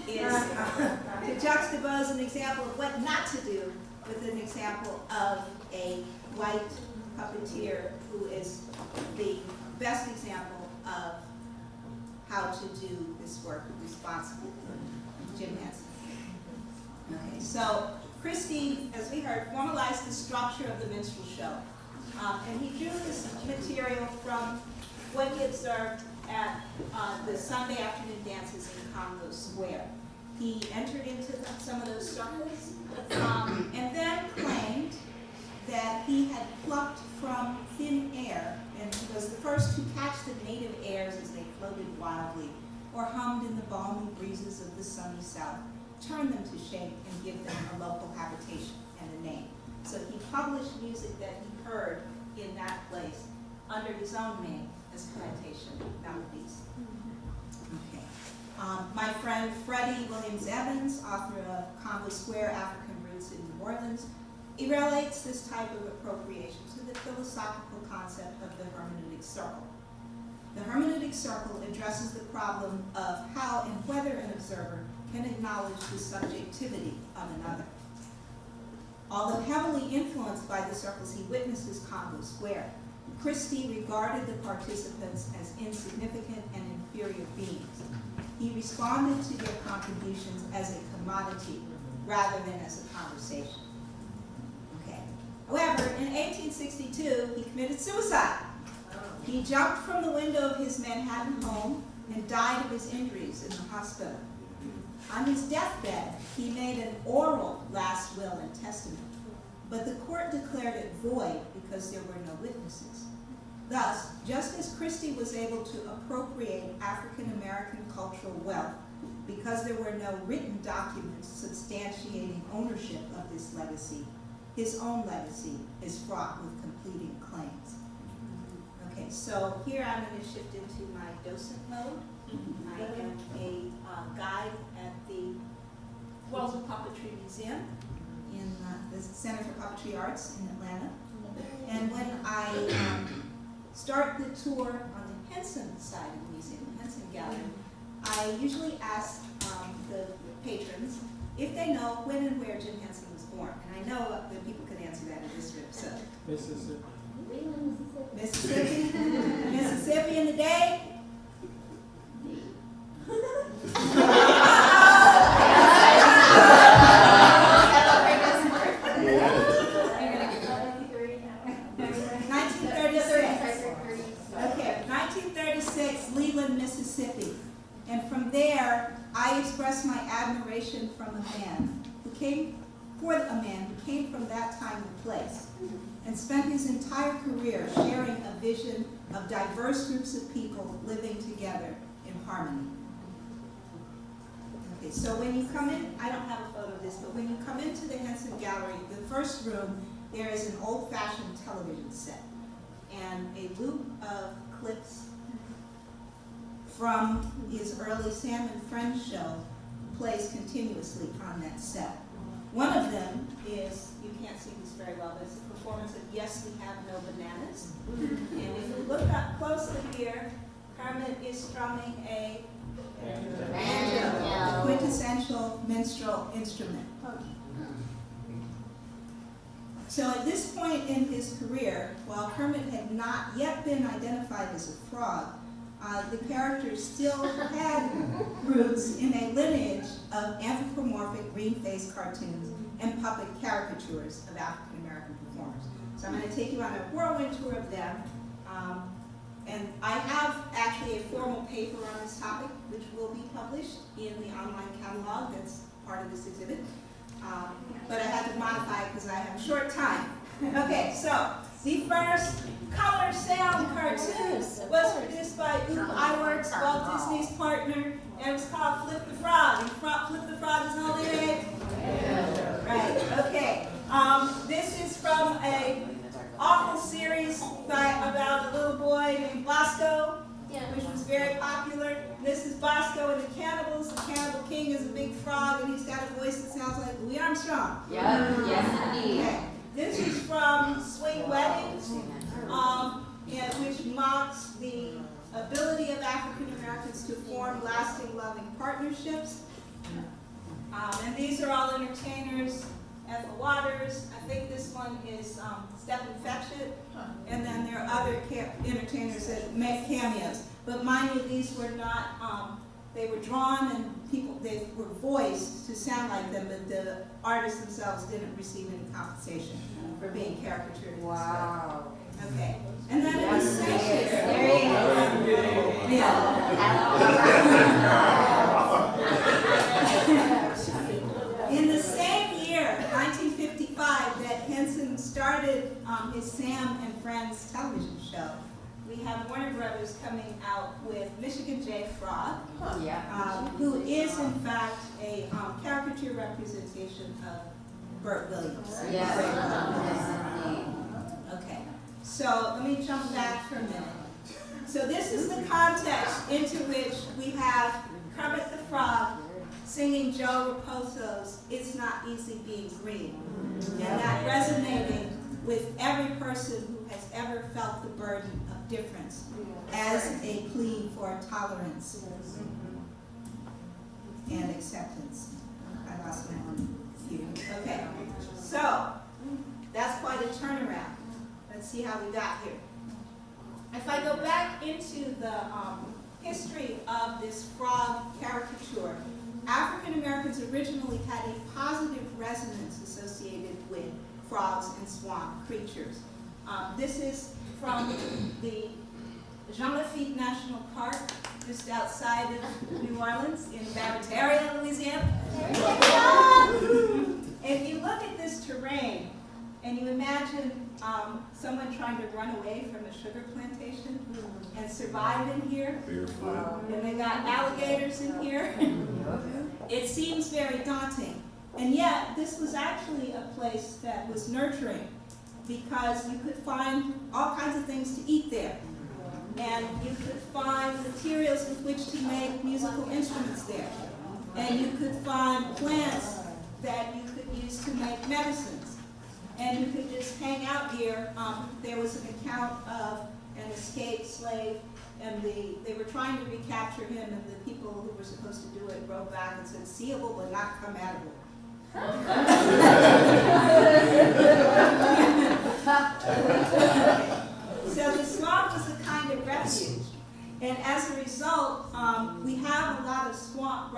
is to juxtapose an example of what not to do with an example of a white puppeteer who is the best example of how to do this work responsibly, Jim Henson. Okay, so Christie, as we heard, formalized the structure of the minstrel show. And he drew this material from what he observed at the Sunday afternoon dances in Congo Square. He entered into some of those circles and then claimed that he had plucked from thin air and was the first to catch the native airs as they floated wildly or hummed in the balmy breezes of the sunny south, turn them to shape and give them a local habitation and a name. So he published music that he heard in that place under his own name as Plantation Melodies. Okay. My friend Freddie Williams Evans, author of Congo Square, African Roots in New Orleans, He relates this type of appropriation to the philosophical concept of the hermeneutic circle. The hermeneutic circle addresses the problem of how and whether an observer can acknowledge the subjectivity of another. Although heavily influenced by the circles he witnessed as Congo Square, Christie regarded the participants as insignificant and inferior beings. He responded to their contributions as a commodity rather than as a conversation. Okay. However, in 1862, he committed suicide. He jumped from the window of his Manhattan home and died of his injuries in the hospital. On his deathbed, he made an oral last will and testament, but the court declared it void because there were no witnesses. Thus, just as Christie was able to appropriate African American cultural wealth because there were no written documents substantiating ownership of this legacy, his own legacy is fraught with completing claims. Okay, so here I'm going to shift into my docent mode. I am a guide at the World of Puppetry Museum in the Center for Puppetry Arts in Atlanta. And when I start the tour on the Henson side of the museum, the Henson Gallery, I usually ask the patrons if they know when and where Jim Henson was born. And I know that people can answer that in this trip. So, Mississippi. Mississippi, Mississippi in the day. Mississippi. And from there, I expressed my admiration from a man who came from that time and place and spent his entire career sharing a vision of diverse groups of people living together in harmony. Okay, so when you come in, I don't have a photo of this, but when you come into the Henson Gallery, the first room, there is an old-fashioned television set and a loop of clips from his early Sam and Friends show plays continuously on that set. One of them is, you can't see this very well, but it's a performance of Yes, We Have No Bananas. And if you look up closely here, Kermit is strumming a banjo, the quintessential minstrel instrument. So at this point in his career, while Kermit had not yet been identified as a frog, the character still had roots in a lineage of anthropomorphic green-faced cartoons and puppet caricatures of African-American performers. So I'm going to take you on a whirlwind tour of them. And I have actually a formal paper on this topic, which will be published in the online catalog that's part of this exhibit. But I had to modify it because I have a short time. Okay, so the first color sound cartoon was produced by Oop Iwerks, Walt Disney's partner, and it was called Flip the Frog. And Flip the Frog is all in it? Right, okay. This is from a awful series about a little boy named Bosco, which was very popular. This is Bosco and the Cannibals. The Cannibal King is a big frog, and he's got a voice that sounds like Louis Armstrong. Yes, indeed. Okay. This is from Swing Weddings, which mocks the ability of African Americans to form lasting, loving partnerships. And these are all entertainers. Ethel Waters, I think this one is Stephen Fetchit, and then there are other entertainers that make cameos. But mind you, these were not, they were drawn and they were voiced to sound like them, but the artists themselves didn't receive any compensation for being caricatured. Wow. Okay. And then in the same year, There you go. in the same year, 1955, that Henson started his Sam and Friends television show, we have Warner Brothers coming out with Michigan J. Frog, who is in fact a caricature representation of Burt Williams. Yes, indeed. Okay, so let me jump back for a minute. So this is the context into which we have Kermit the Frog singing Joe Raposo's "It's Not Easy Being Green," and that resonating with every person who has ever felt the burden of difference as a plea for tolerance and acceptance. I lost my own view. Okay, so that's quite a turnaround. Let's see how we got here. If I go back into the history of this frog caricature, African Americans originally had a positive resonance associated with frogs and swamp creatures. This is from the Jean Lafitte National Park, just outside of New Orleans in Barataria, Louisiana. If you look at this terrain and you imagine someone trying to run away from a sugar plantation and survive in here, and they got alligators in here, it seems very daunting. And yet, this was actually a place that was nurturing because you could find all kinds of things to eat there. And you could find materials with which to make musical instruments there. And you could find plants that you could use to make medicines. And you could just hang out here. There was an account of an escaped slave, and they were trying to recapture him, and the people who were supposed to do it wrote back and said, "Seeable but not commatable." So the swamp was a kind of refuge. And as a result, we have a lot of swamp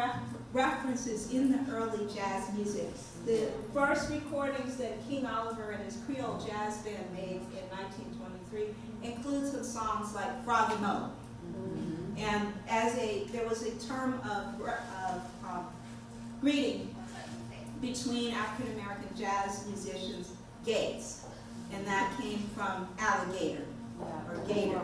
references in the early jazz music. The first recordings that King Oliver and his Creole Jazz Band made in 1923 include some songs like Froggy Mo. And there was a term of greeting between African American jazz musicians, gates, and that came from alligator or gator.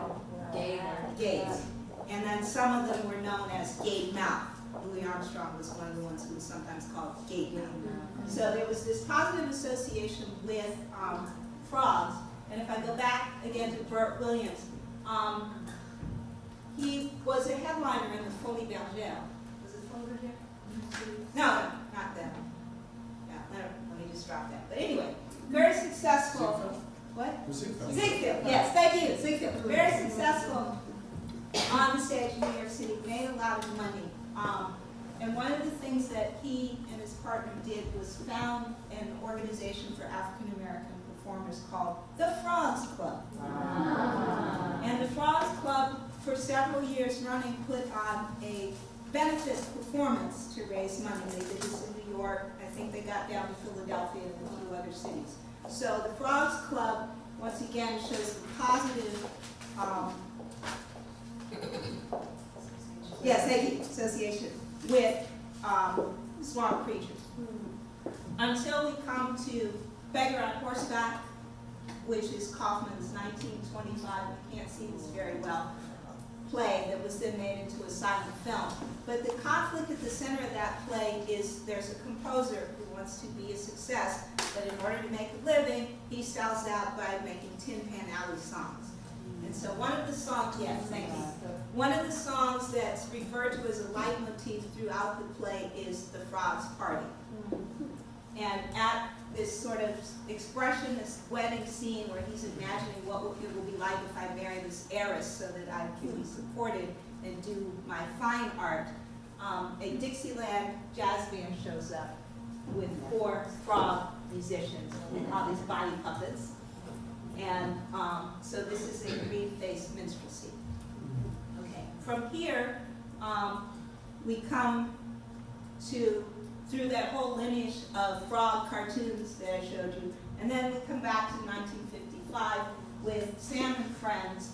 Gates. And then some of them were known as gate mouth. Louis Armstrong was one of the ones who was sometimes called gate mouth. So there was this positive association with frogs. And if I go back again to Burt Williams, he was a headliner in the Folie Bergère. Was it Folie Bergère? No, not that. Yeah, let me just drop that. But anyway, very successful. What? Ziegfeld, yes, thank you, Ziegfeld. Very successful on the stage in New York City, made a lot of money. And one of the things that he and his partner did was found an organization for African American performers called the Frogs Club. And the Frogs Club, for several years running, put on a benefit performance to raise money. They did this in New York. I think they got down to Philadelphia and a few other cities. So the Frogs Club, once again, shows the positive, yes, thank you, association with swamp creatures. Until we come to Beggar on Horseback, which is Kaufman's 1925, you can't see this very well, play that was then made into a silent film. But the conflict at the center of that play is there's a composer who wants to be a success, but in order to make a living, he sells out by making Tin Pan Alley songs. And so one of the songs, yes, thank you. One of the songs that's referred to as a leitmotif throughout the play is the Frog's Party. And at this sort of expression, this wedding scene where he's imagining what it will be like if I marry this heiress so that I can be supported and do my fine art, a Dixieland jazz band shows up with 4 frog musicians and all these body puppets. And so this is a green-faced minstrelsy. Okay. From here, we come to through that whole lineage of frog cartoons that I showed you. And then we come back to 1955 with Sam and Friends.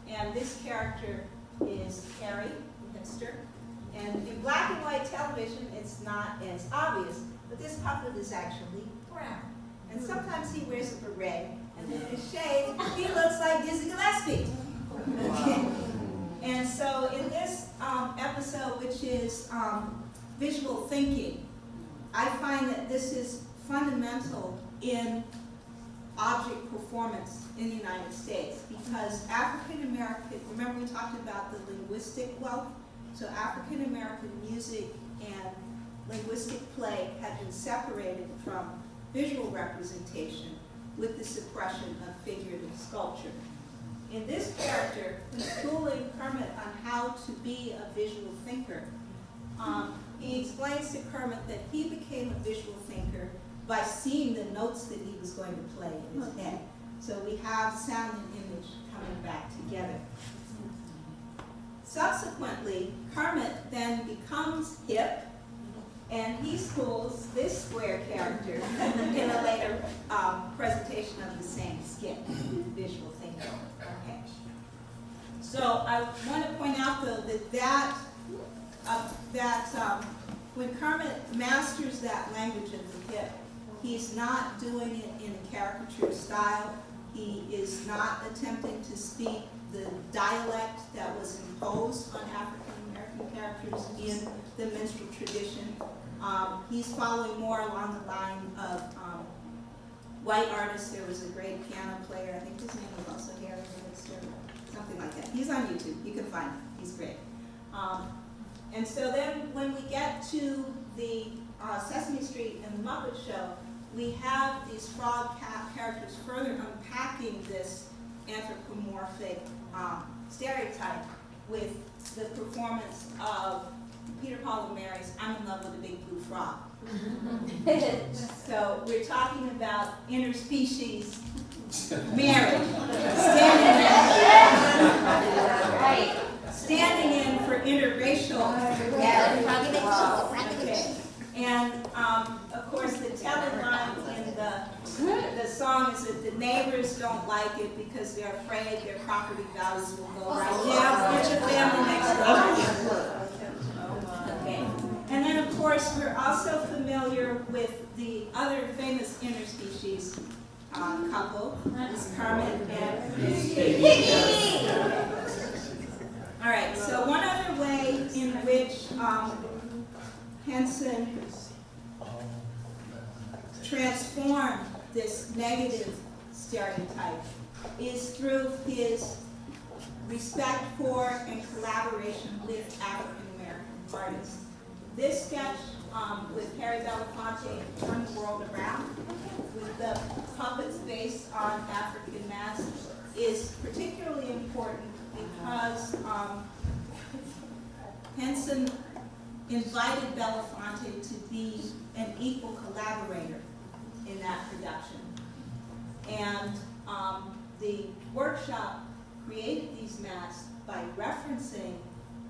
And this character is Harry, the hipster. And in black and white television, it's not as obvious, but this puppet is actually brown. And sometimes he wears a beret, and in his shade, he looks like Dizzy Gillespie. Okay. And so in this episode, which is visual thinking, I find that this is fundamental in object performance in the United States because African American, remember we talked about the linguistic wealth? So African American music and linguistic play had been separated from visual representation with the suppression of figurative sculpture. In this character, when schooling Kermit on how to be a visual thinker, he explains to Kermit that he became a visual thinker by seeing the notes that he was going to play in his head. So we have sound and image coming back together. Subsequently, Kermit then becomes hip, and he schools this square character in a later presentation of the same skit, visual thinker. Okay. So I want to point out, though, that when Kermit masters that language of the hip, he's not doing it in a caricature style. He is not attempting to speak the dialect that was imposed on African American characters in the minstrel tradition. He's following more along the line of white artists. There was a great piano player, I think his name was also Harry, something like that. He's on YouTube, you can find him, he's great. And so then when we get to the Sesame Street and the Muppet Show, we have these frog characters further unpacking this anthropomorphic stereotype with the performance of Peter, Paul, and Mary's I'm in Love with a Big Blue Frog. So we're talking about interspecies marriage, standing in for interracial marriage. Okay. And of course the telling line in the song is that the neighbors don't like it because they're afraid their property values will go right down. It's your family next door. Okay. And then of course we're also familiar with the other famous interspecies couple, is Kermit and Piggy. All right, so one other way in which Henson transformed this negative stereotype is through his respect for and collaboration with African American artists. This sketch with Harry Belafonte, Turn the World Around, with the puppets based on African masks, is particularly important because Henson invited Belafonte to be an equal collaborator in that production. And the workshop created these masks by referencing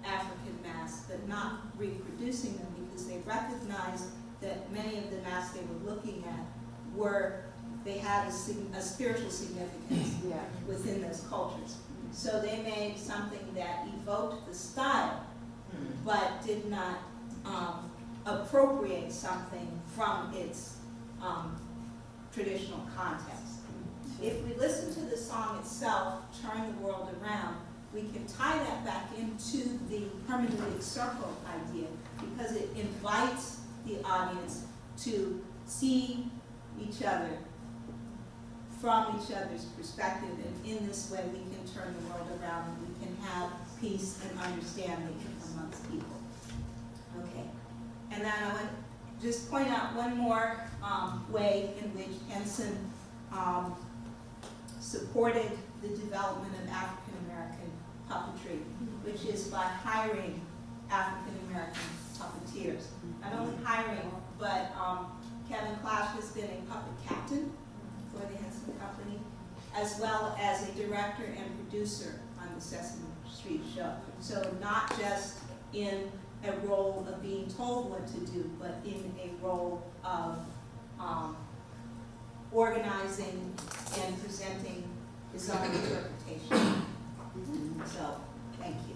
African masks, but not reproducing them because they recognized that many of the masks they were looking at they had a spiritual significance within those cultures. So they made something that evoked the style, but did not appropriate something from its traditional context. If we listen to the song itself, Turn the World Around, we can tie that back into the hermeneutic circle idea because it invites the audience to see each other from each other's perspective, and in this way we can turn the world around and we can have peace and understanding amongst people. Okay, and then I want to just point out one more way in which Henson supported the development of African American puppetry, which is by hiring African American puppeteers. Not only hiring, but Kevin Clash has been a puppet captain for the Henson Company, as well as a director and producer on the Sesame Street show. So not just in a role of being told what to do, but in a role of organizing and presenting his own interpretation. So, thank you.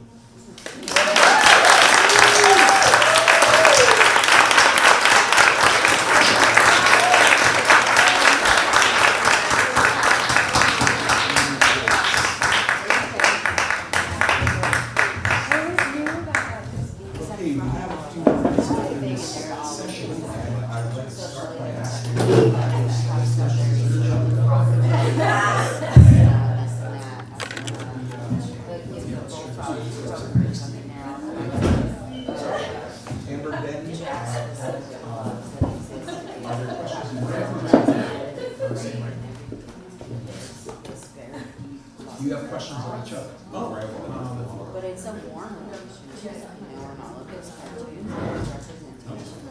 Amber Ben, you have questions on each other? Oh, right. But it's a warm relationship, and all of his cartoons are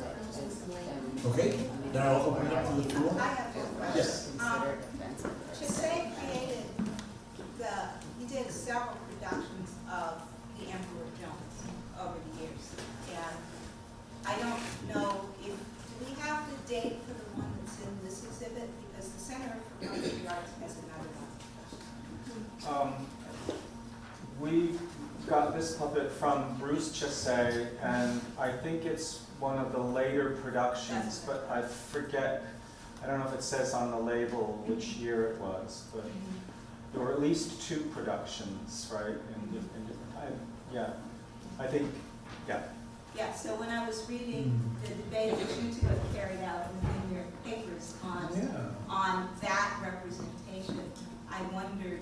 representation. Okay, then I'll open it up to the floor. I have a question. Yes. Considered offensive. Chessé created he did several productions of The Emperor Jones over the years. And I don't know do we have the date for the one that's in this exhibit? Because the Center for Puppetry Arts has another one. We got this puppet from Bruce Chessé, and I think it's one of the later productions, but I forget, I don't know if it says on the label which year it was, but there were at least 2 productions, right, in different time. Yeah, I think, yeah. Yeah, so when I was reading the debate that you two have carried out in your papers on that representation, I wondered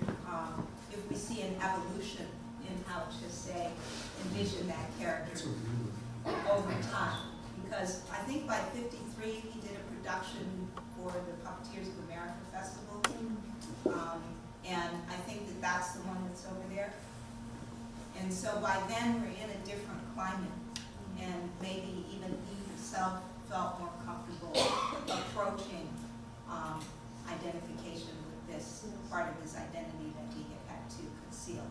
if we see an evolution in how Chessé envisioned that character over time. Because I think by '53 he did a production for the Puppeteers of America Festival. And I think that that's the one that's over there. And so by then we're in a different climate. And maybe even he himself felt more comfortable approaching identification with this part of his identity that he had to conceal.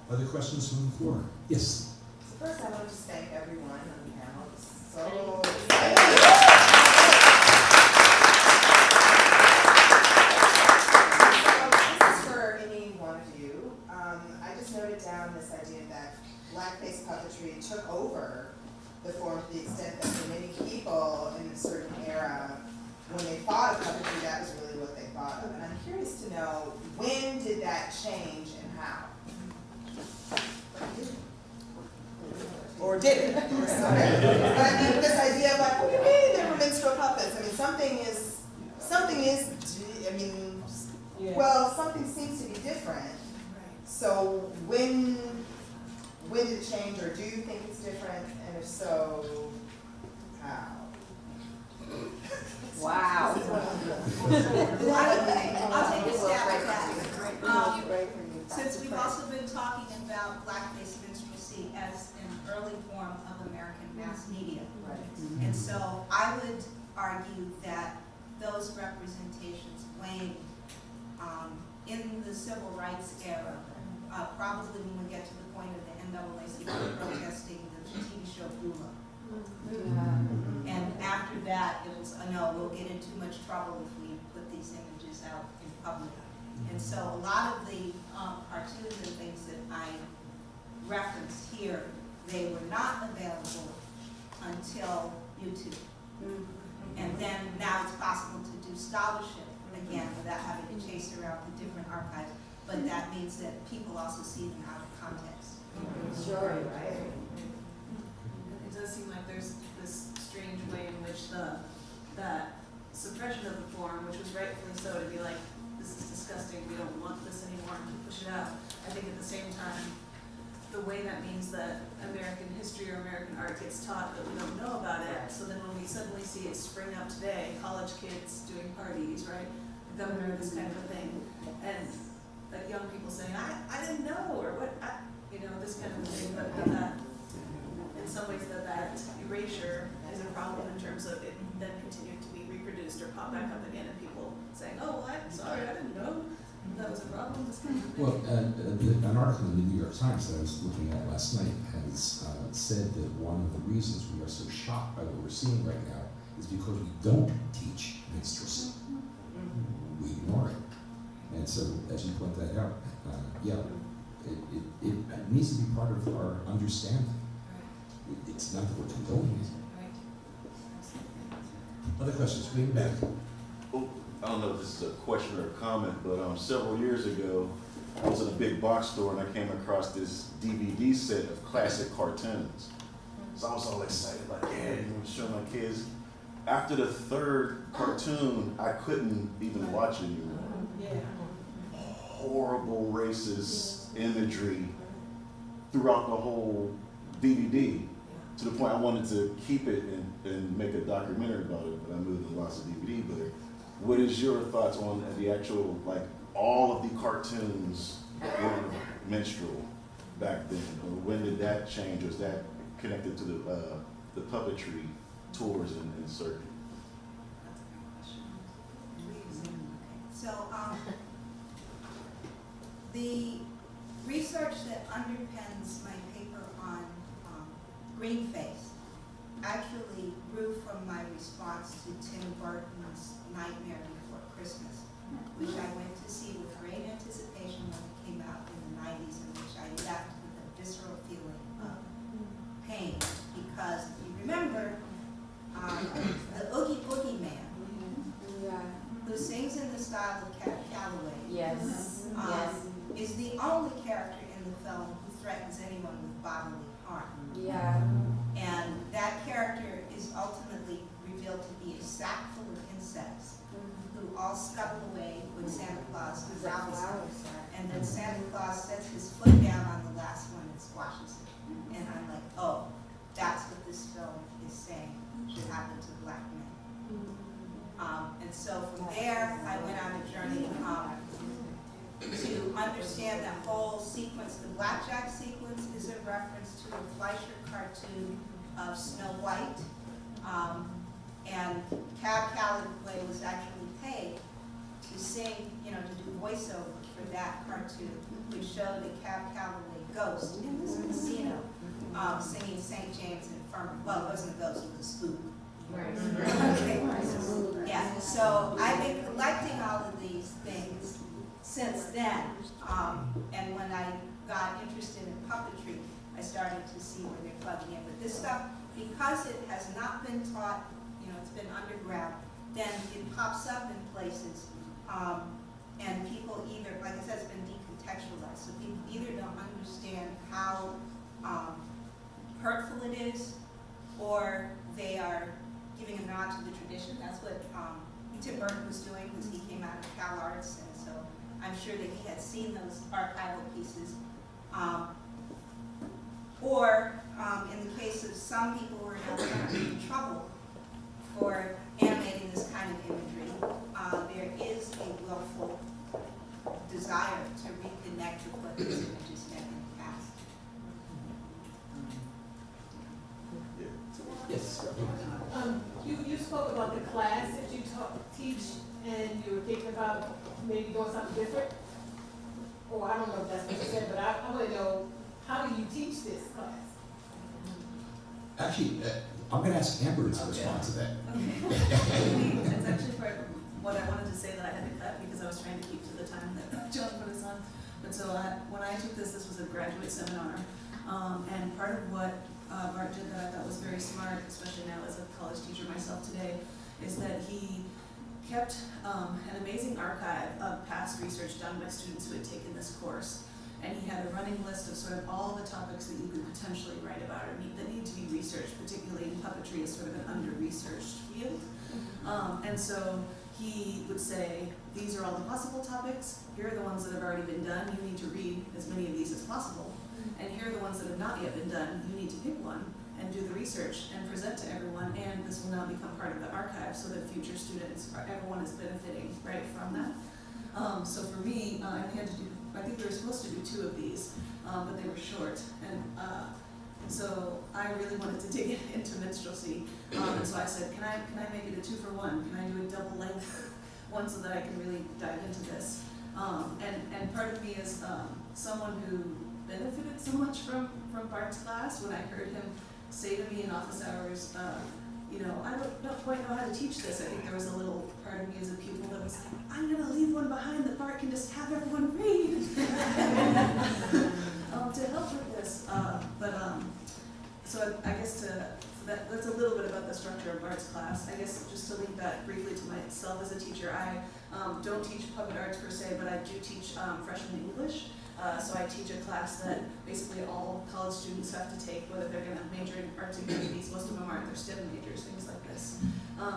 Other questions from the floor? Yes. So first, I want to just thank everyone on the panel. It's so this is for any one of you. I just noted down this idea that Blackface puppetry took over the form to the extent that for many people in a certain era, when they thought of puppetry, that was really what they thought of. And I'm curious to know, when did that change and how? Or did it? But I mean, this idea of like, what do you mean there were minstrel puppets? I mean, something is, I mean, well, something seems to be different. So when did it change, or do you think it's different? And if so, how? Wow. I'll take a stab at that. Since we've also been talking about Blackface Minstrelsy as an early form of American mass media. And so I would argue that those representations waned in the civil rights era, probably when we get to the point of the NAACP protesting the TV show Bula. And after that, it was, no, we'll get in too much trouble if we put these images out in public. And so a lot of the cartoons and things that I referenced here, they were not available until YouTube. And then now it's possible to do scholarship again without having to chase around the different archives. But that means that people also see them out of context. Sure, right. It does seem like there's this strange way in which that suppression of the form, which was rightfully so, to be like, this is disgusting, we don't want this anymore, and push it out. I think at the same time, the way that means that American history or American art gets taught that we don't know about it, so then when we suddenly see it spring up today, college kids doing parties, right? The governor, this kind of a thing, and that young people saying, I didn't know, or what, this kind of a thing, but that in some ways that erasure is a problem in terms of it then continuing to be reproduced or pop back up again, and people saying, oh, well, I'm sorry, I didn't know that was a problem, this kind of thing. Well, an article in the New York Times that I was looking at last night has said that one of the reasons we are so shocked by what we're seeing right now is because we don't teach minstrelsy. We ignore it. And so, as you point that out, it needs to be part of our understanding. It's not that we're condoning it. Other questions? Bring back. I don't know if this is a question or a comment, but several years ago, I was in a big box store and I came across this DVD set of classic cartoons. So I was all excited, like, yeah, you want to show my kids. After the third cartoon, I couldn't even watch it anymore. Horrible racist imagery throughout the whole DVD, to the point I wanted to keep it and make a documentary about it, but I moved and lost the DVD. But what is your thoughts on the actual all of the cartoons that were Minstrel back then? Or when did that change? Was that connected to the puppetry tours and circuit? So, the research that underpins my paper on green face actually grew from my response to Tim Burton's Nightmare Before Christmas, which I went to see with great anticipation when it came out in the 90s, in which I left with a visceral feeling of pain, because if you remember, the Oogie Boogie Man, who sings in the style of Cab Calloway, Yes. is the only character in the film who threatens anyone with bodily harm. Yeah. And that character is ultimately revealed to be a sack full of insects who all scuttle away when Santa Claus growls. And then Santa Claus sets his foot down on the last one and squashes it. And I'm like, oh, that's what this film is saying should happen to black men. And so from there, I went on a journey to understand that whole sequence. The Blackjack sequence is a reference to a Fleischer cartoon of Snow White. And Cab Calloway was actually paid to sing, to do voiceover for that cartoon, which showed the Cab Calloway ghost in this casino singing St. James Infirmary. Well, it wasn't a ghost, it was a spook. Okay. Yeah, so I've been collecting all of these things since then. And when I got interested in puppetry, I started to see where they're plugging in. But this stuff, because it has not been taught, it's been underground, then it pops up in places. And people either, like I said, it's been decontextualized. So people either don't understand how hurtful it is, or they are giving a nod to the tradition. That's what Tim Burton was doing, because he came out of Cal Arts, and so I'm sure that he had seen those archival pieces. Or in the case of some people who are now in trouble for animating this kind of imagery, there is a willful desire to reconnect with what these images meant in the past. Yes. You spoke about the class that you teach, and you were thinking about maybe doing something different. Or I don't know if that's what you said, but I want to know, how do you teach this class? Actually, I'm going to ask Amber to respond to that. It's actually part of what I wanted to say that I had to cut, because I was trying to keep to the time that John put us on. But so when I took this was a graduate seminar, and part of what Bart did that I thought was very smart, especially now as a college teacher myself today, is that he kept an amazing archive of past research done by students who had taken this course. And he had a running list of sort of all the topics that you could potentially write about or that need to be researched, particularly in puppetry is sort of an under-researched field. And so he would say, these are all the possible topics, here are the ones that have already been done, you need to read as many of these as possible. And here are the ones that have not yet been done, you need to pick one and do the research and present to everyone, and this will now become part of the archive so that future students, everyone is benefiting right from that. So for me, I had to do, I think we were supposed to do 2 of these, but they were short. And so I really wanted to dig into minstrelsy. And so I said, can I make it a 2-for-1? Can I do a double length one so that I can really dive into this? And part of me is someone who benefited so much from Bart's class. When I heard him say to me in office hours, I don't quite know how to teach this. I think there was a little part of me as a pupil that was like, I'm going to leave one behind that Bart can just have everyone read to help with this. So I guess that's a little bit about the structure of Bart's class. I guess just to link that briefly to myself as a teacher, I don't teach puppet arts per se, but I do teach freshman English. So I teach a class that basically all college students have to take, whether they're going to major in arts and humanities. Most of them aren't, they're STEM majors, things like this.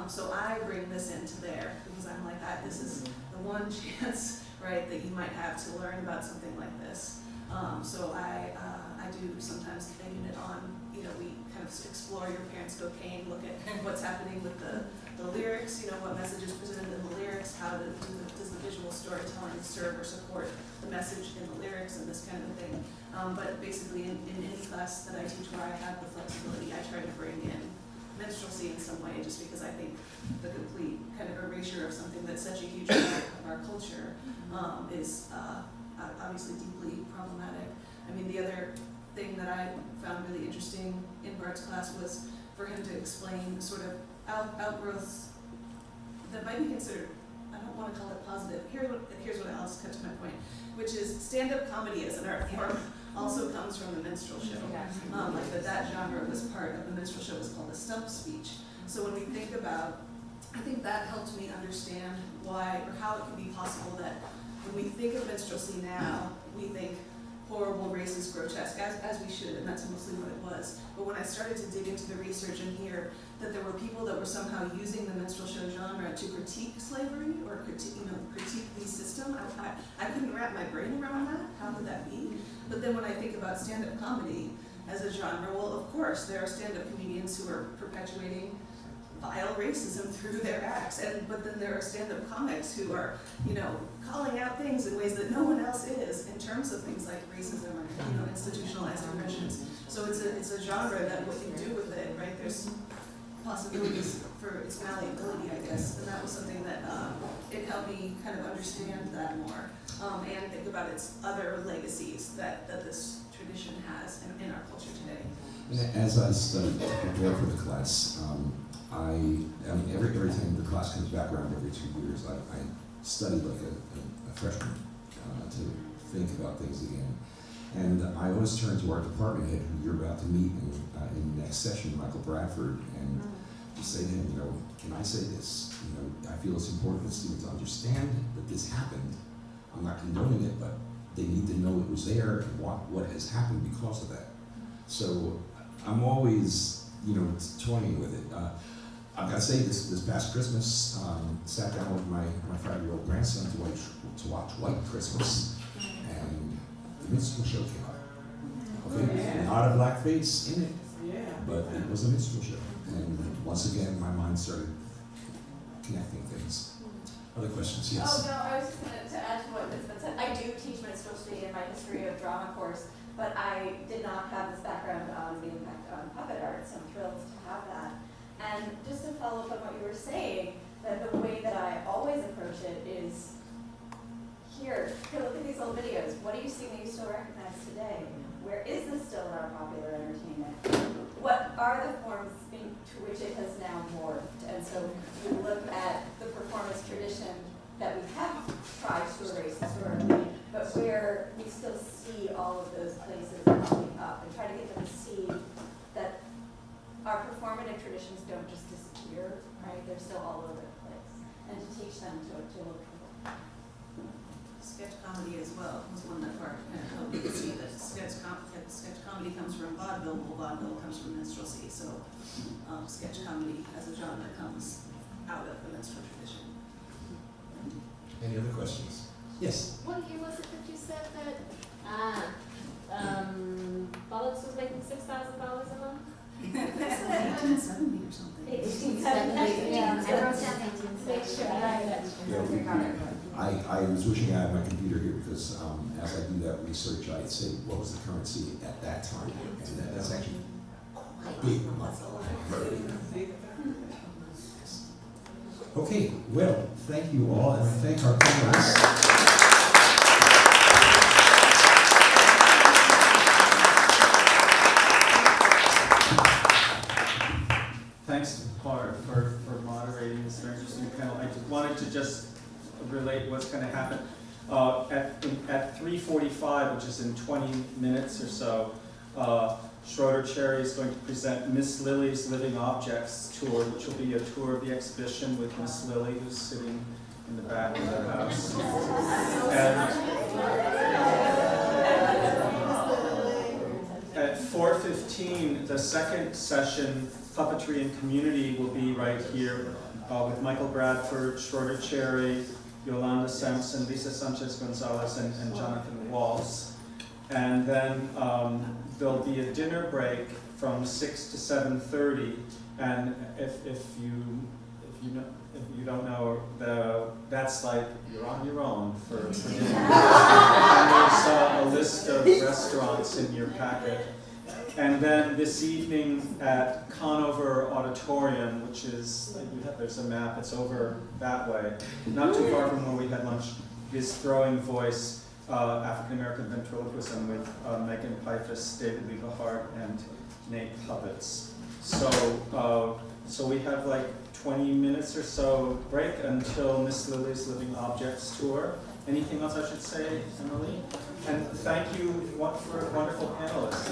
So I bring this into there because I'm like, this is the one chance, right, that you might have to learn about something like this. So I do sometimes a unit on, you know, we kind of explore your parents' cocaine, look at what's happening with the lyrics, you know, what message is presented in the lyrics, how does the visual storytelling serve or support the message in the lyrics and this kind of thing. But basically in any class that I teach where I have the flexibility, I try to bring in minstrelsy in some way, just because I think the complete kind of erasure of something that's such a huge part of our culture is obviously deeply problematic. I mean, the other thing that I found really interesting in Bart's class was for him to explain sort of outgrowths that might be considered, I don't want to call it positive. Here's what I'll just cut to my point, which is stand-up comedy as an art form also comes from the minstrel show. Like that genre was part of the minstrel show, was called a stump speech. So when we think about, I think that helped me understand why or how it could be possible that when we think of minstrelsy now, we think horrible, racist, grotesque, as we should, and that's mostly what it was. But when I started to dig into the research and hear that there were people that were somehow using the minstrel show genre to critique slavery or critique the system, I couldn't wrap my brain around that. How could that be? But then when I think about stand-up comedy as a genre, well, of course, there are stand-up comedians who are perpetuating vile racism through their acts, but then there are stand-up comics who are, you know, calling out things in ways that no one else is in terms of things like racism or, you know, institutionalized aggressions. So it's a genre that what you do with it, right? There's possibilities for its malleability, I guess, and that was something that it helped me kind of understand that more and think about its other legacies that this tradition has in our culture today. As I studied to prepare for the class, I mean, every time the class comes back around every 2 years, I study like a freshman to think about things again. And I always turn to our department head, who you're about to meet in the next session, Michael Bradford, and just say to him, you know, can I say this? You know, I feel it's important that students understand that this happened. I'm not condoning it, but they need to know it was there and what has happened because of that. So I'm always, you know, toying with it. I've got to say, this past Christmas, sat down with my 5-year-old grandson to watch White Christmas, and the minstrel show came out. Okay, not a blackface in it, but it was a minstrel show. And once again, my mind started connecting things. Other questions? Yes? Oh, no, I was just going to add to what Elizabeth said. I do teach minstrelsy in my history of drama course, but I did not have this background on the impact on puppet art, so I'm thrilled to have that. And just to follow up on what you were saying, that the way that I always approach it is, here look at these old videos. What are you seeing that you still recognize today? Where is this still in our popular entertainment? What are the forms to which it has now morphed? And so you look at the performance tradition that we have tried to erase historically, but where we still see all of those places popping up, and try to get them to see that our performative traditions don't just disappear, right? They're still all over the place. And to teach them to look for them. Sketch comedy as well was one that Bart kind of helped me to see that sketch comedy comes from vaudeville, while vaudeville comes from minstrelsy. So sketch comedy as a genre comes out of the minstrel tradition. Any other questions? Yes? What year was it that you said that Ballard was making $6,000 a month? 1870 or something. 1870, yeah. I wrote down 1870. I was wishing I had my computer here because as I do that research, I'd say what was the currency at that time, and that's actually a big money. Okay, well, thank you all, and I thank our panelists. Thanks, Bart, for moderating this very interesting panel. I wanted to just relate what's going to happen. At 3:45, which is in 20 minutes or so, Schroeder Cherry is going to present Miss Lily's Living Objects tour, which will be a tour of the exhibition with Miss Lily, who's sitting in the back of the house. And at 4:15, the second session, Puppetry and Community, will be right here with Michael Bradford, Schroeder Cherry, Yolanda Sampson, Lisa Sanchez Gonzalez, and Jonathan Walls. And then there'll be a dinner break from 6 to 7:30. And if you don't know, that's like you're on your own for dinner. And there's a list of restaurants in your packet. And then this evening at Conover Auditorium, which is, there's a map, it's over that way, not too far from where we had lunch, is Throwing Voice, African American Ventriloquism with Megan Pfeiffer, David Lee Hart, and Nate Puppets. So we have like 20 minutes or so break until Miss Lily's Living Objects tour. Anything else I should say, Emily? And thank you for wonderful panelists.